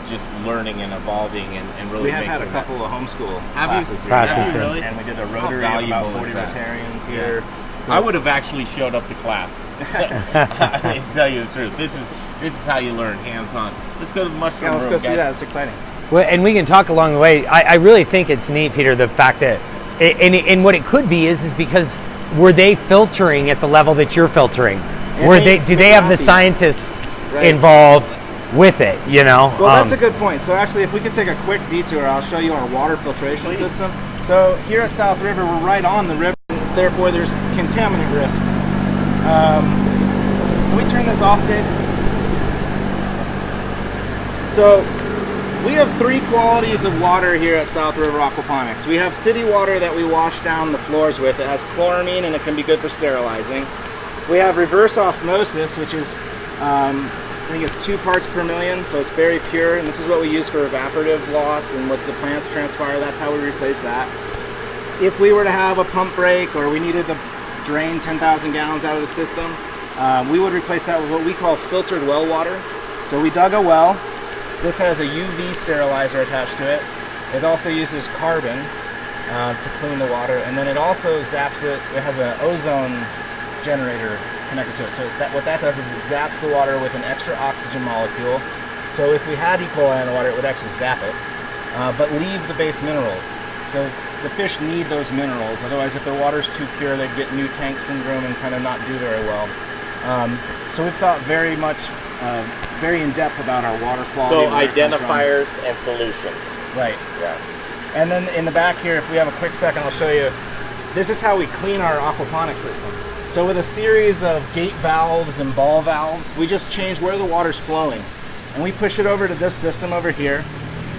just learning and evolving and really We have had a making that- couple of homeschool Have you? classes here. Classes, Have you yeah. really? And we did a How rotary of about valuable 40 is that? Rotarians here. So I would have actually showed up to class. I tell you the truth. This is how you learn, hands-on. Let's go to the mushroom yeah, let's room, go see guys. that. It's exciting. Well, and we can talk along the way. I really think it's neat, Peter, the fact that, and what it could be is because were they filtering at the level that you're filtering? And Do they have the scientists Right. involved with it? You know. Well, that's a good point. So actually, if we could take a quick detour, I'll show you our water filtration system. So here at South River, we're right on the river. Therefore, there's contaminant risks. Can we turn this off, Dave? So we have 3 qualities of water here at South River Aquaponics. We have city water that we wash down the floors with. It has chloramine and it can be good for sterilizing. We have reverse osmosis, which is I think it's 2 parts per million, so it's very pure, and this is what we use for evaporative loss and what the plants transpire. That's how we replace that. If we were to have a pump break or we needed to drain 10,000 gallons out of the system, we would replace that with what we call filtered well water. So we dug a well. This has a UV sterilizer attached to it. It also uses carbon to clean the water, and then it also zaps it. It has an ozone generator connected to it. So what that does is it zaps the water with an extra oxygen molecule. So if we had E. coli in the water, it would actually zap it, but leave the base minerals. So the fish need those minerals. Otherwise, if their water's too pure, they'd get new tank syndrome and kind of not do very well. So we've thought very in depth about our water quality. So where it comes from. identifiers and solutions. Right. Yeah. And then in the back here, if we have a quick second, I'll show you. This is how we clean our aquaponic system. So with a series of gate valves and ball valves, we just change where the water's flowing. And we push it over to this system over here,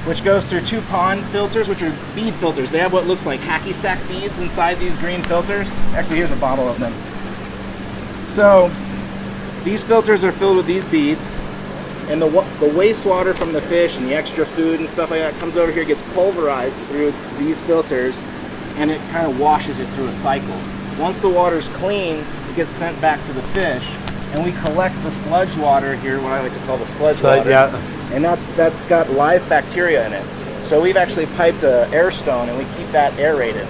which goes through 2 pond filters, which are bead filters. They have what looks like hacky sack beads inside these green filters. Actually, here's a bottle of them. So these filters are filled with these beads, and the wastewater from the fish and the extra food and stuff like that comes over here, gets pulverized through these filters, and it kind of washes it through a cycle. Once the water's clean, it gets sent back to the fish, and we collect the sludge water here, what I like to call the sludge water. Yeah. And that's got live bacteria in it. So we've actually piped a air stone, and we keep that aerated.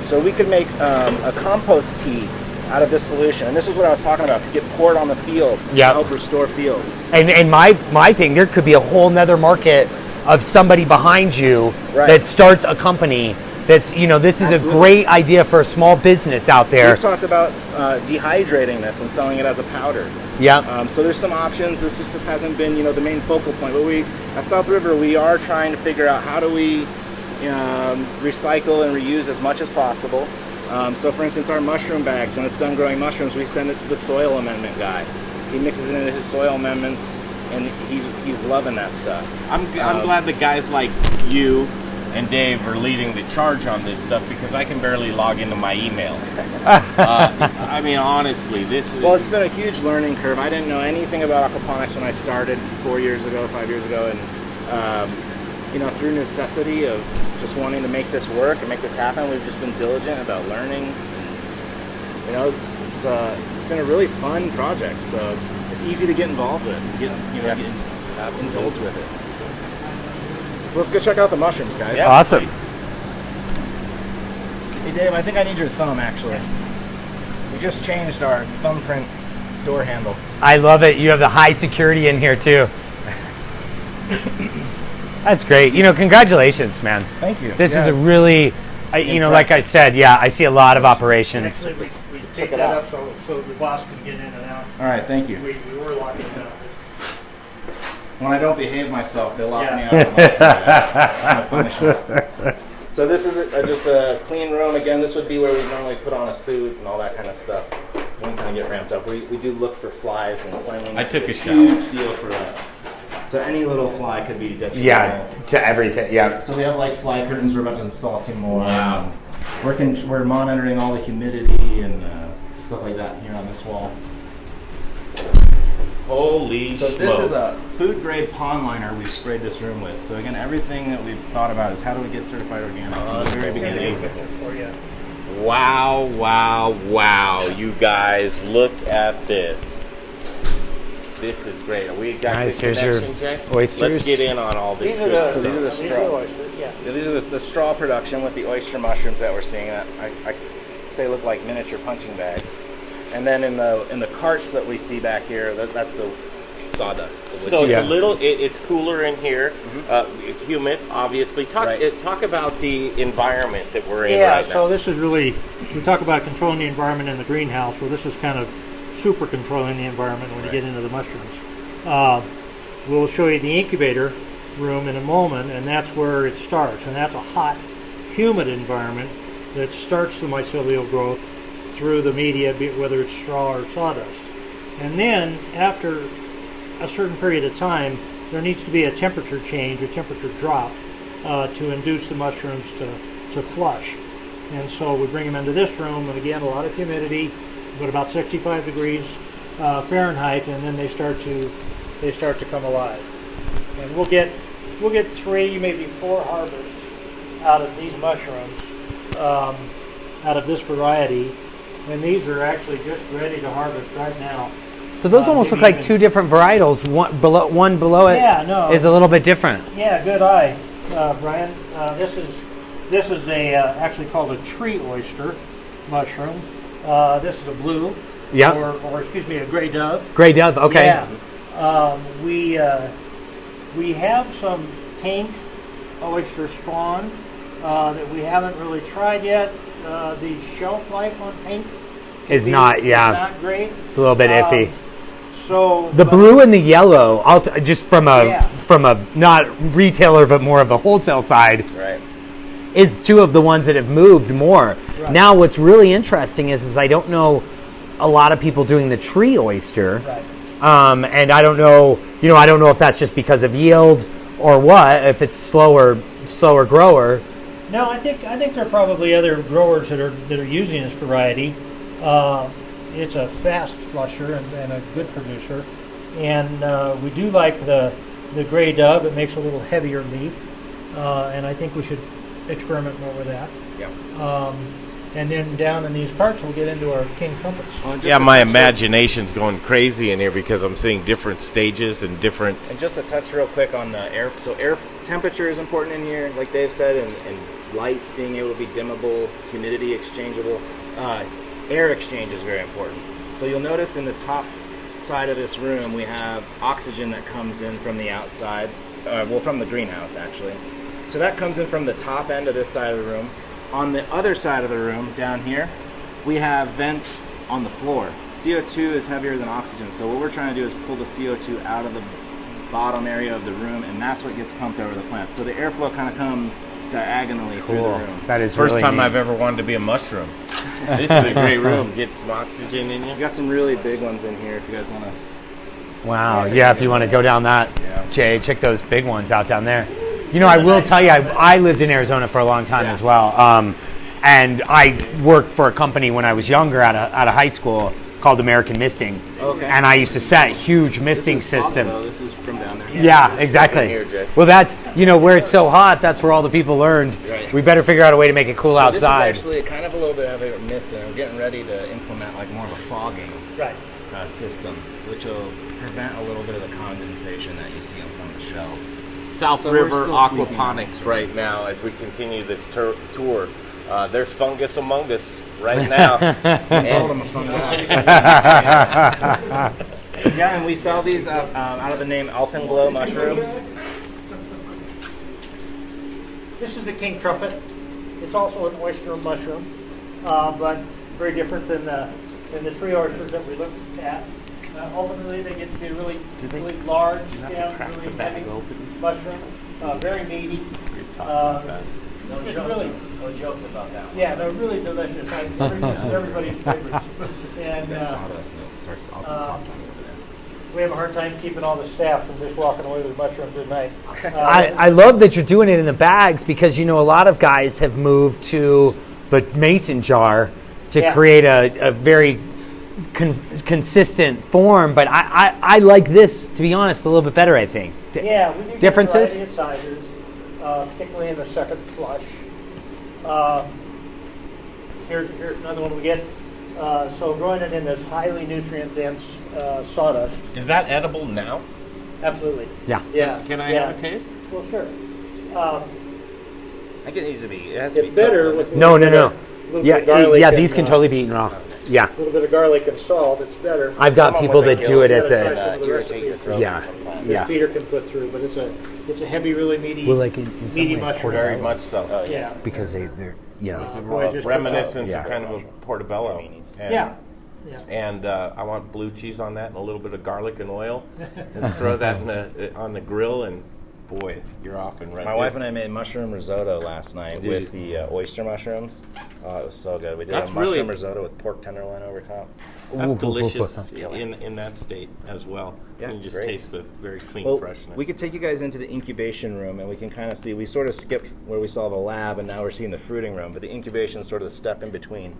So we could make a compost tea out of this solution. And this is what I was talking about, to get poured on the fields to help restore fields. And my thing, there could be a whole nother market of somebody behind you Right. that starts a company that's, this is Absolutely. a great idea for a small business out there. We've talked about dehydrating this and selling it as a powder. Yeah. So there's some options. This just hasn't been, the main focal point. But at South River, we are trying to figure out how do we recycle and reuse as much as possible. So for instance, our mushroom bags, when it's done growing mushrooms, we send it to the soil amendment guy. He mixes it into his soil amendments, and he's loving that stuff. I'm glad that guys like you and Dave are leading the charge on this stuff because I can barely log into my email. I mean, honestly, this is... Well, it's been a huge learning curve. I didn't know anything about aquaponics when I started 5 years ago, and you know, through necessity of just wanting to make this work and make this happen, we've just been diligent about learning. You know, it's been a really fun project, so it's easy to get involved with, get indulged with it. So let's go check out the mushrooms, guys. Yeah. Awesome. Hey Dave, I think I need your thumb actually. We just changed our thumbprint door handle. I love it. You have the high security in here too. That's great. You know, congratulations, man. Thank you. This is a really, you know, like I said, yeah, I see a lot of operations. Actually, we take that up so the boss can get in and out. All right, thank you. We were locking it up. When I don't behave myself, they lock me out of the mushroom. It's my punishment. So this is just a clean room. Again, this would be where we normally put on a suit and all that kind of stuff. We can kind of get ramped up. We do look for flies and cleanliness. I took a It's shot. Huge deal for us. So any little fly could be detrimental. Yeah, to everything. Yeah. So we have like fly curtains. We're about to install 2 more. Wow. We're monitoring all the humidity and stuff like that here on this wall. Holy So smokes. this is a food grade pond liner we sprayed this room with. So again, everything that we've thought about is how do we get certified organic from the very beginning. Oh, yeah. Wow, wow, wow. You guys, look at this. This is great. We got Nice. the Here's your connection, Jay? oysters. Let's get in on all this good So stuff. these are the straw. oysters, yeah. Yeah, these are the straw production with the oyster mushrooms that we're seeing. That I say look like miniature punching bags. And then in the carts that we see back here, that's the sawdust. the wood So it's Yeah. a little, it's cooler in here, humid, obviously. Talk about the environment that we're in right now. So this is really, we talk about controlling the environment in the greenhouse. Well, this is kind of super controlling the environment when you get into the mushrooms. We'll show you the incubator room in a moment, and that's where it starts. And that's a hot, humid environment that starts the mycelial growth through the media, whether it's straw or sawdust. And then after a certain period of time, there needs to be a temperature change, a temperature drop, to induce the mushrooms to flush. And so we bring them into this room, and again, a lot of humidity, but about 65 degrees Fahrenheit, and then they start to come alive. And we'll get 3, maybe 4 harvests out of these mushrooms, out of this variety, and these are actually just ready to harvest right now. So those almost look maybe like even- 2 different varietals. One below it Yeah, no. is a little bit different. Yeah, good eye, Brian. This is a actually called a tree oyster mushroom. This is a blue, Yeah. or excuse me, a gray dove. Gray dove. Okay. Yeah. We have some pink oyster spawn that we haven't really tried yet. The shelf life on pink Is not. Yeah. not great. It's a little bit iffy. So The blue and the yellow, just from Yeah. a not retailer but more of a wholesale side, Right. is 2 of the ones that have moved more. Right. Now, what's really interesting is I don't know a lot of people doing the tree oyster, right. and I don't know, I don't know if that's just because of yield or what. If it's slower grower. No, I think there are probably other growers that are using this variety. It's a fast flusher and a good producer, and we do like the gray dove. It makes a little heavier leaf, and I think we should experiment more with that. Yeah. And then down in these carts, we'll get into our king trumpets. Yeah, my imagination's going crazy in here because I'm seeing different stages and different... And just to touch real quick on the air. So air temperature is important in here, like Dave said, and lights being able to be dimmable, humidity exchangeable. Air exchange is very important. So you'll notice in the top side of this room, we have oxygen that comes in from the outside, from the greenhouse actually. So that comes in from the top end of this side of the room. On the other side of the room, down here, we have vents on the floor. CO2 is heavier than oxygen, so what we're trying to do is pull the CO2 out of the bottom area of the room, and that's what gets pumped over the plants. So the airflow kind of comes diagonally through the room. That is First really time neat. I've ever wanted to be a mushroom. This is a great room. Get some oxygen in We you. got some really big ones in here if you guys want to. Wow. Yeah. If you want to go down that, Yeah. Jay, check those big ones out down there. You know, I will tell you, I lived in Arizona for a long time as well. And I worked for a company when I was younger out of high school called American Misting. Okay. And I used to set huge misting system. This is from down there. Yeah, exactly. Here, Jay. Well, that's, you know, where it's so hot, that's where all the people learned. Right. We better figure out a way to make it cool outside. This is actually kind of a little bit of a mist, and we're getting ready to implement like more of a fogging Right. system, which will prevent a little bit of the condensation that you see on some of the shelves. South So we're River still tweaking Aquaponics right now as we continue this tour. There's fungus among us right now. Yeah, and we sell these out of the name Alpenglow mushrooms. This is the king trumpet. It's also an oyster mushroom, but very different than the tree oysters that we looked at. Ultimately, they get to be really large, really heavy mushroom, very meaty. No jokes about that one. Yeah, they're really delicious. It's everybody's favorites. And Sawdust, and it starts off the top line over there. we have a hard time keeping all the staff from just walking away with mushrooms at night. I love that you're doing it in the bags because, you know, a lot of guys have moved to the mason jar to create a very consistent form, but I like this, to be honest, a little bit better, I think. Yeah, we do Differences? a variety of sizes, particularly in the second flush. Here's another one we get. So growing it in this highly nutrient-dense sawdust. Is that edible now? Absolutely. Yeah. Yeah. Can I yeah. have a taste? Well, sure. I think it needs to be. It has to It's be better cooked. with No. a little bit of garlic. Yeah, and, these can totally be eaten raw. Yeah. A little bit of garlic and salt. It's better. I've got Someone people with that a do it gill at set the... aside. irritate your throat Yeah. sometimes. The Yeah. feeder can put through, but it's a heavy, really meaty. Well, like in some meaty ways, mushroom. Very much so. Oh, Yeah. because they're, you know... Boy, just Reminiscence Yeah. of kind of a portobello. And, Yeah. Yeah. And I want blue cheese on that and a little bit of garlic and oil, and throw that on the grill, and boy, you're off and running. My wife and I made mushroom risotto last night Did with you? the oyster mushrooms. Oh, it was so good. We did That's a mushroom really- risotto with pork tenderloin over top. That's Ooh, delicious sounds in that state as well. Yeah, you just great. taste the very clean Well, freshness. we could take you guys into the incubation room, and we can kind of see. We sort of skipped where we saw the lab, and now we're seeing the fruiting room. But the incubation is sort of the step in between.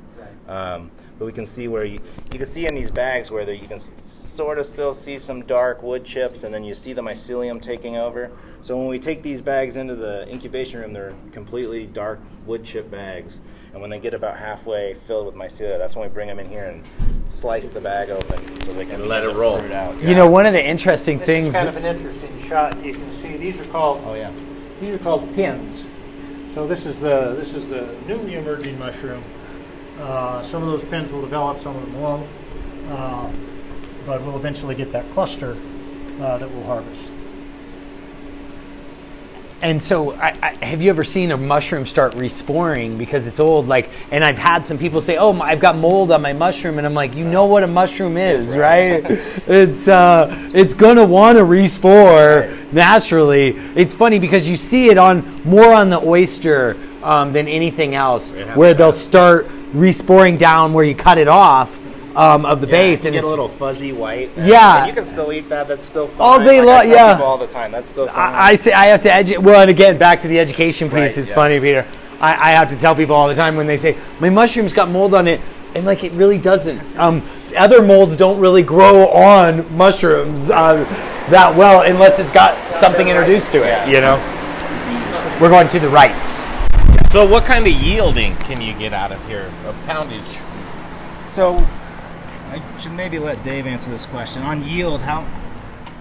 But we can see where you can see in these bags where you can sort of still see some dark wood chips, and then you see the mycelium taking over. So when we take these bags into the incubation room, they're completely dark wood chip bags. And when they get about halfway filled with mycelia, that's when we bring them in here and slice the bag open so they can And let begin it to roll. fruit out. You know, one of the interesting This things... is kind of an interesting shot. You can see these are called Oh yeah. these are called pins. So this is the newly emerging mushroom. Some of those pins will develop, some of them won't, but we'll eventually get that cluster that we'll harvest. And so, have you ever seen a mushroom start resporing because it's old? Like, and I've had some people say, "Oh, I've got mold on my mushroom," and I'm like, "You know what a mushroom is, right? It's gonna want to respore naturally." It's funny because you see it more on the oyster than anything else, where they'll start resporing down where you cut it off of the base, and and get it's a little fuzzy white. Yeah. And you can still eat that. That's still fine. All day Like, long, I tell yeah. people all the time. That's still fine. I say I have to educate. Well, and again, back to the education piece. Right, It's yeah. funny, Peter. I have to tell people all the time when they say my mushroom's got mold on it, and like it really doesn't. Other molds don't really grow on mushrooms that well unless it's got something introduced to it. Yeah. You know, we're going to the right. So what kind of yielding can you get out of here? A poundage? So I should maybe let Dave answer this question. On yield,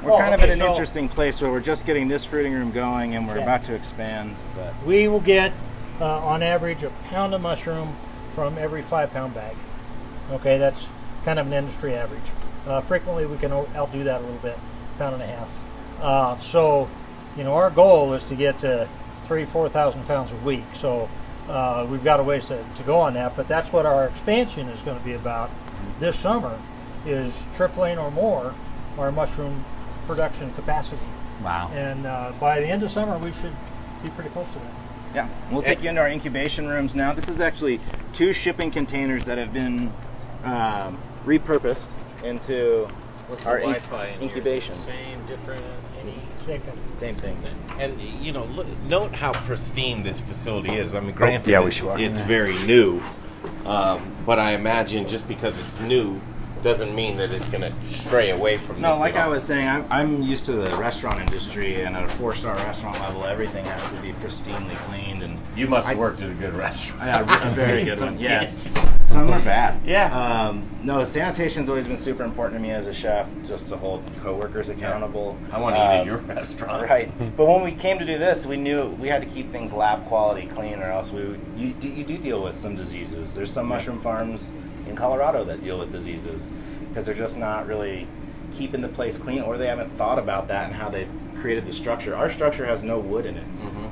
we're kind of at an interesting place where we're just getting this fruiting room going and we're about to expand. But We will get, on average, a pound of mushroom from every 5-pound bag. Okay, that's kind of an industry average. Frequently, we can outdo that a little bit, pound and a half. So, our goal is to get to 3,000-4,000 pounds a week. So we've got a ways to go on that, but that's what our expansion is going to be about this summer, is tripling or more our mushroom production capacity. Wow. And by the end of summer, we should be pretty close to that. yeah, we'll take you into our incubation rooms now. This is actually 2 shipping containers that have been repurposed into What's our the Wi-Fi in here? incubation. Is it the same, different, any? Same thing. And note how pristine this facility is. I mean, granted, yeah, we should walk in it's there. very new, but I imagine just because it's new doesn't mean that it's going to stray away from No, this. like at I all. was saying, I'm used to the restaurant industry, and at a 4-star restaurant level, everything has to be pristinely cleaned. And You must have worked at a good restaurant. yeah, a very good Some one. Yes, kids. some are bad. Yeah. No, sanitation's always been super important to me as a chef, just to hold coworkers accountable. I want to eat at your restaurant. Right, but when we came to do this, we knew we had to keep things lab quality clean, or else you do deal with some diseases. There's some mushroom farms in Colorado that deal with diseases because they're just not really keeping the place clean, or they haven't thought about that and how they've created the structure. Our structure has no wood in it.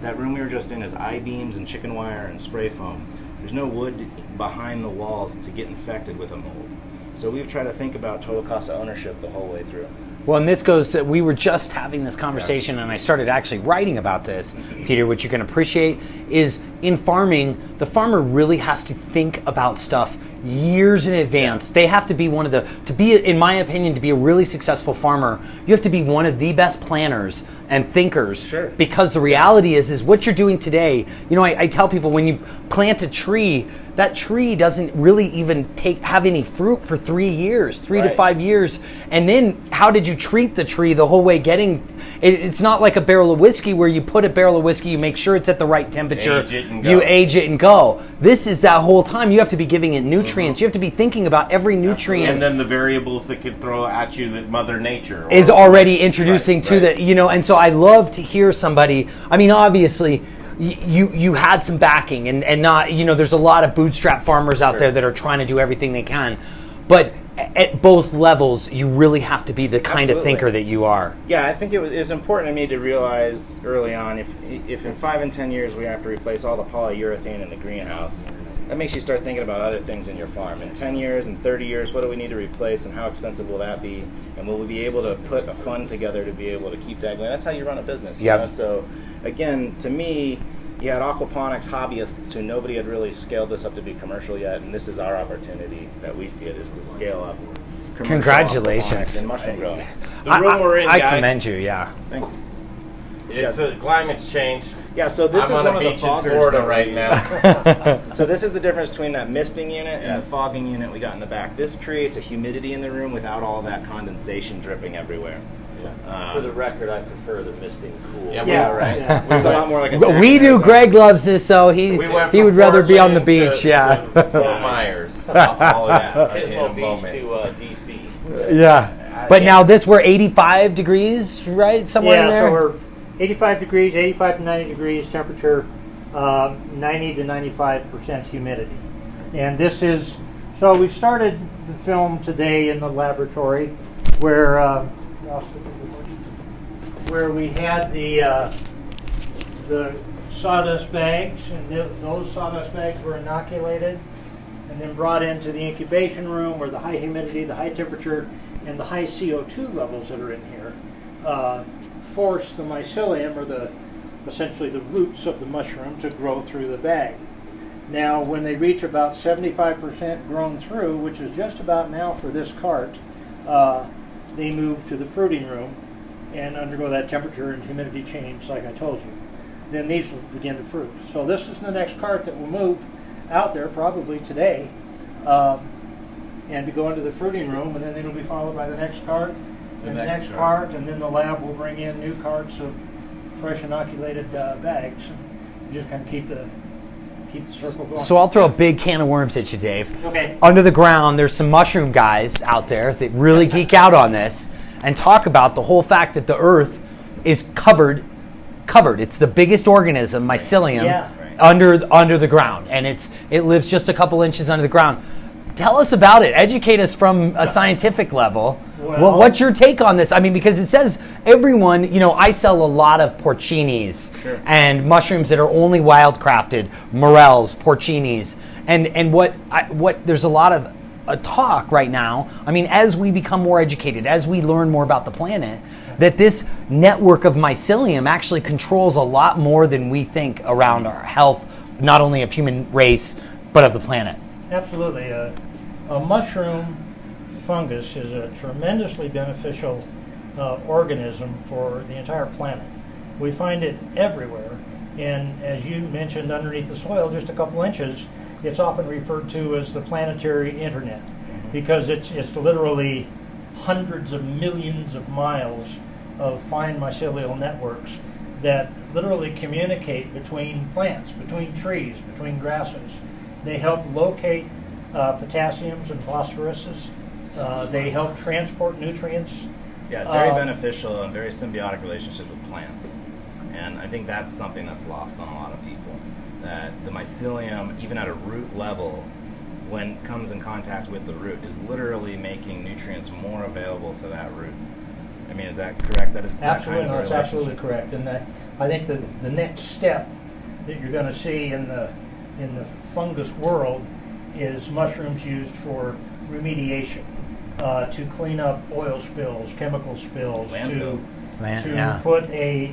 That room we were just in is I-beams and chicken wire and spray foam. There's no wood behind the walls to get infected with a mold. So we've tried to think about total cost of ownership the whole way through. Well, and this goes to, we were just having this conversation, and I started actually writing about this, Peter, which you can appreciate, is in farming, the farmer really has to think about stuff years in advance. They have to be one of the, in my opinion, to be a really successful farmer, you have to be one of the best planners and thinkers. Sure. Because the reality is what you're doing today, I tell people when you plant a tree, that tree doesn't really even have any fruit for 3 years, 3 to Right. 5 years. And then how did you treat the tree the whole way getting, it's not like a barrel of whiskey where you put a barrel of whiskey, you make sure it's at the right temperature, Age it and go. you age it and go. This is that whole time you have to be giving it nutrients. You have to be thinking about every nutrient. And then the variables that could throw at you that Mother Nature Is already introducing to right. the, and so I love to hear somebody, I mean, obviously, you had some backing and not, there's a lot of bootstrap farmers out there that are trying to do everything they can, but at both levels, you really have to be the kind of Absolutely. thinker that you are. Yeah, I think it's important to me to realize early on if in 5 and 10 years we have to replace all the polyurethane in the greenhouse, that makes you start thinking about other things in your farm. In 10 years and 30 years, what do we need to replace and how expensive will that be? And will we be able to put a fund together to be able to keep that going? That's how you run a business. You Yep. know? So again, to me, you had aquaponics hobbyists who nobody had really scaled this up to be commercial yet, and this is our opportunity that we see it, is to scale up commercial Congratulations. aquaponics and mushroom growing. The room we're in, I guys, commend you, yeah. Thanks. it's climate's changed. Yeah, so this I'm is on one a of the beach in foggers Florida that we right use. now. So this is the difference between that misting unit and the fogging unit we got in the back. This creates a humidity in the room without all that condensation dripping everywhere. For the record, I prefer the misting cool. Yeah, right. Yeah. It's a lot more like a But we deck do. in Greg loves this, so he We went he from would rather be on the Portland beach. to Fort Myers. All of that in Pismo a Beach moment. to DC. Yeah. But now this, we're 85 degrees, right? Somewhere in there? So we're 85 degrees, 85 to 90 degrees temperature, 90 to 95% humidity. And this is, so we started the film today in the laboratory where we had the sawdust bags, and those sawdust bags were inoculated and then brought into the incubation room where the high humidity, the high temperature, and the high CO2 levels that are in here force the mycelium, or essentially the roots of the mushroom, to grow through the bag. Now, when they reach about 75% grown through, which is just about now for this cart, they move to the fruiting room and undergo that temperature and humidity change like I told you. Then these will begin to fruit. So this is the next cart that will move out there probably today and to go into the fruiting room, and then it'll be followed by the next cart, and the next cart, and then the lab will bring in new carts of fresh inoculated bags. You just kind of keep the circle going. So I'll throw a big can of worms at you, Dave. Okay. Under the ground, there's some mushroom guys out there that really geek out on this and talk about the whole fact that the earth is covered. It's the biggest organism, mycelium, Yeah. under the ground, and it lives just a couple inches under the ground. Tell us about it. Educate us from a scientific level. Well- What's your take on this? I mean, because it says everyone, I sell a lot of porcinis and mushrooms that are only wildcrafted, morels, porcinis, and what there's a lot of talk right now. I mean, as we become more educated, as we learn more about the planet, that this network of mycelium actually controls a lot more than we think around our health, not only of human race, but of the planet. Absolutely. A mushroom fungus is a tremendously beneficial organism for the entire planet. We find it everywhere, and as you mentioned, underneath the soil, just a couple inches, it's often referred to as the planetary internet, because it's literally hundreds of millions of miles of fine mycelial networks that literally communicate between plants, between trees, between grasses. They help locate potassiums and phosphoruses. They help transport nutrients. Yeah, very beneficial and very symbiotic relationship with plants. And I think that's something that's lost on a lot of people. That the mycelium, even at a root level, when it comes in contact with the root, is literally making nutrients more available to that root. I mean, is that correct? That it's Absolutely, that kind of it's absolutely correct. And I think the next step that you're going to see in the fungus world is mushrooms used for remediation, to clean up oil spills, chemical spills, Landfills. to put a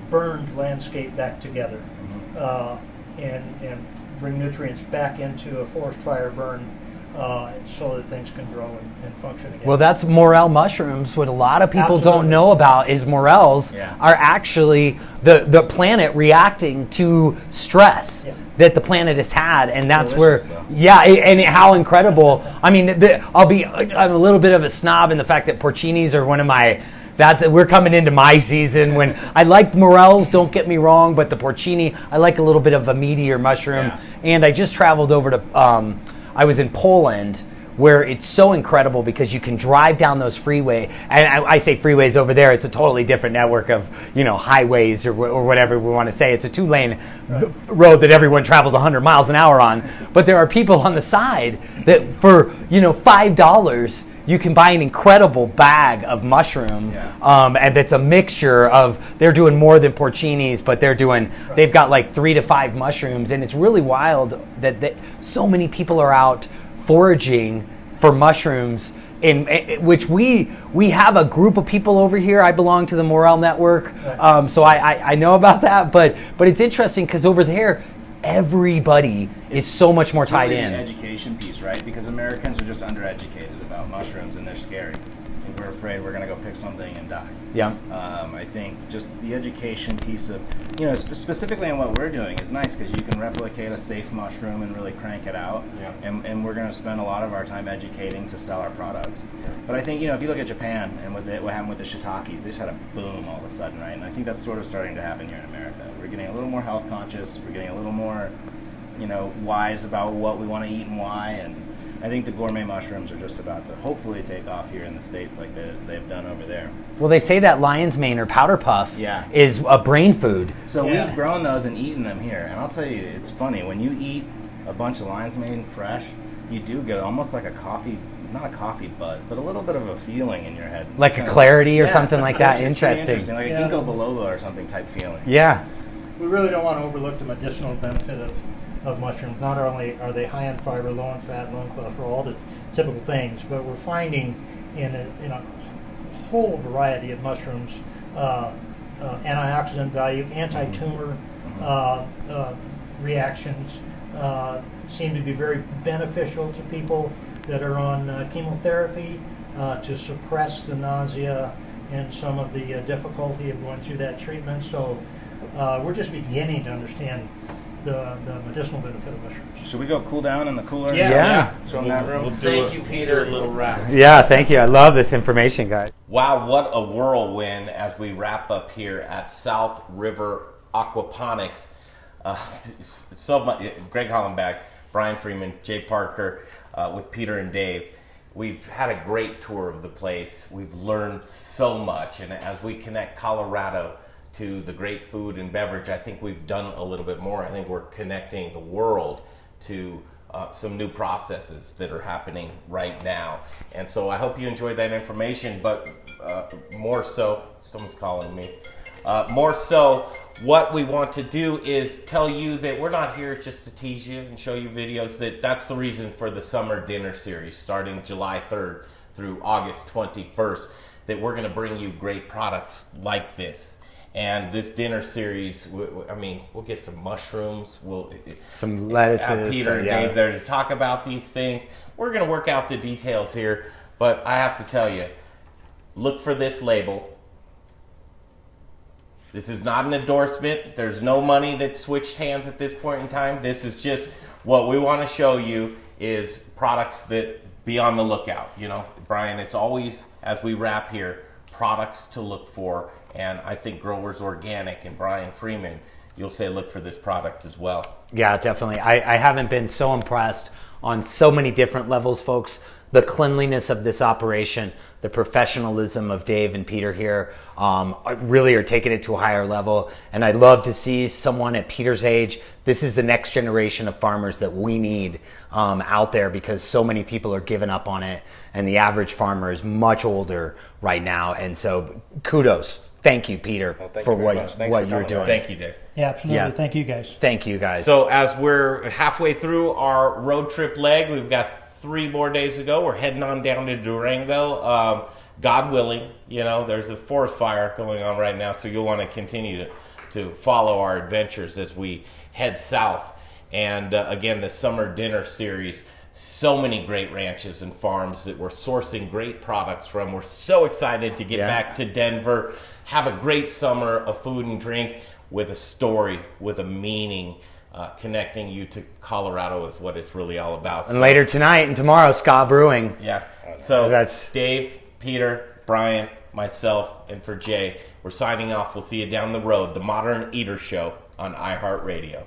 burned landscape back together, and bring nutrients back into a forest fire burn, so that things can grow and function again. Well, that's morel mushrooms. What a lot of people Absolutely. don't know about is morels Yeah. are actually the planet reacting to stress that the planet has had, and that's delicious, where, though. how incredible. I mean, I'm a little bit of a snob in the fact that porcinis are one of my. We're coming into my season when I like morels, don't get me wrong, but the porcini, I like a little bit of a meatier mushroom. Yeah. And I just traveled over to, I was in Poland, where it's so incredible because you can drive down those freeway, and I say freeways over there, it's a totally different network of, highways or whatever we want to say. It's a 2-lane road that everyone travels 100 miles an hour on. But there are people on the side that for, $5, you can buy an incredible bag of mushroom, and it's a mixture of, they're doing more than porcinis, but they've got like 3 to 5 mushrooms, and it's really wild that so many people are out foraging for mushrooms, in which we have a group of people over here. I belong to the Morel Network, so I know about that, but it's interesting because over there, everybody is so much more tied really in. The education piece, right? Because Americans are just undereducated about mushrooms, and they're scary. And we're afraid we're going to go pick something and die. Yeah. I think just the education piece of, specifically in what we're doing is nice because you can replicate a safe mushroom and really crank it out. Yeah. And we're going to spend a lot of our time educating to sell our products. Yeah. But I think, if you look at Japan and what happened with the shiitakes, they just had a boom all of a sudden, right? And I think that's sort of starting to happen here in America. We're getting a little more health conscious. We're getting a little more, wise about what we want to eat and why. And I think the gourmet mushrooms are just about to hopefully take off here in the States like they've done over there. Well, they say that lion's mane or powder puff is a brain food. So we've grown those and eaten them here. And I'll tell you, it's funny. When you eat a bunch of lion's mane fresh, you do get almost like a coffee, not a coffee buzz, but a little bit of a feeling in your head. Like a clarity or something like that. Interesting. Like a ginkgo biloba or something type feeling. Yeah. We really don't want to overlook the medicinal benefit of mushrooms. Not only are they high in fiber, low in fat, low in cholesterol, all the typical things, but we're finding in a whole variety of mushrooms antioxidant value, anti-tumor reactions, seem to be very beneficial to people that are on chemotherapy, to suppress the nausea and some of the difficulty of going through that treatment. So we're just beginning to understand the medicinal benefit of mushrooms. Should we go cool down in the cooler? Yeah. Show them that room. Thank you, Peter. A little wrap. Yeah, thank you. I love this information, guys. Wow, what a whirlwind as we wrap up here at South River Aquaponics. So much. Greg Hollenbach, Brian Freeman, Jay Parker, with Peter and Dave. We've had a great tour of the place. We've learned so much, and as we connect Colorado to the great food and beverage, I think we've done a little bit more. I think we're connecting the world to some new processes that are happening right now. And so I hope you enjoyed that information, but more so, someone's calling me, more so, what we want to do is tell you that we're not here just to tease you and show you videos. That's the reason for the summer dinner series starting July 3rd through August 21st, that we're going to bring you great products like this. And this dinner series, I mean, we'll get some mushrooms. We'll Some lettuces. have Peter and yeah. Dave there to talk about these things. We're going to work out the details here, but I have to tell you, look for this label. This is not an endorsement. There's no money that switched hands at this point in time. This is just what we want to show you is products that be on the lookout. You know, Brian, it's always, as we wrap here, products to look for. And I think Growers Organic and Brian Freeman, you'll say look for this product as well. Yeah, definitely. I haven't been so impressed on so many different levels, folks. The cleanliness of this operation, the professionalism of Dave and Peter here really are taking it to a higher level. And I'd love to see someone at Peter's age. This is the next generation of farmers that we need out there, because so many people are giving up on it. And the average farmer is much older right now. And so kudos. Thank you, Peter, thank for you very much. Thanks what for you're coming doing. on. Thank you, Dave. Yeah, absolutely. Yeah. Thank you, guys. Thank you, guys. So as we're halfway through our road trip leg, we've got 3 more days to go. We're heading on down to Durango. God willing, you know, there's a forest fire going on right now, so you'll want to continue to follow our adventures as we head south. And again, the summer dinner series, so many great ranches and farms that we're sourcing great products from. We're so excited to get back to Denver, have a great summer of food and drink with a story, with a meaning. Connecting you to Colorado is what it's really all about. And later tonight and tomorrow, Ska Brewing. Yeah. So That's- Dave, Peter, Brian, myself, and for Jay, we're signing off. We'll see you down the road. The Modern Eater Show on iHeartRadio.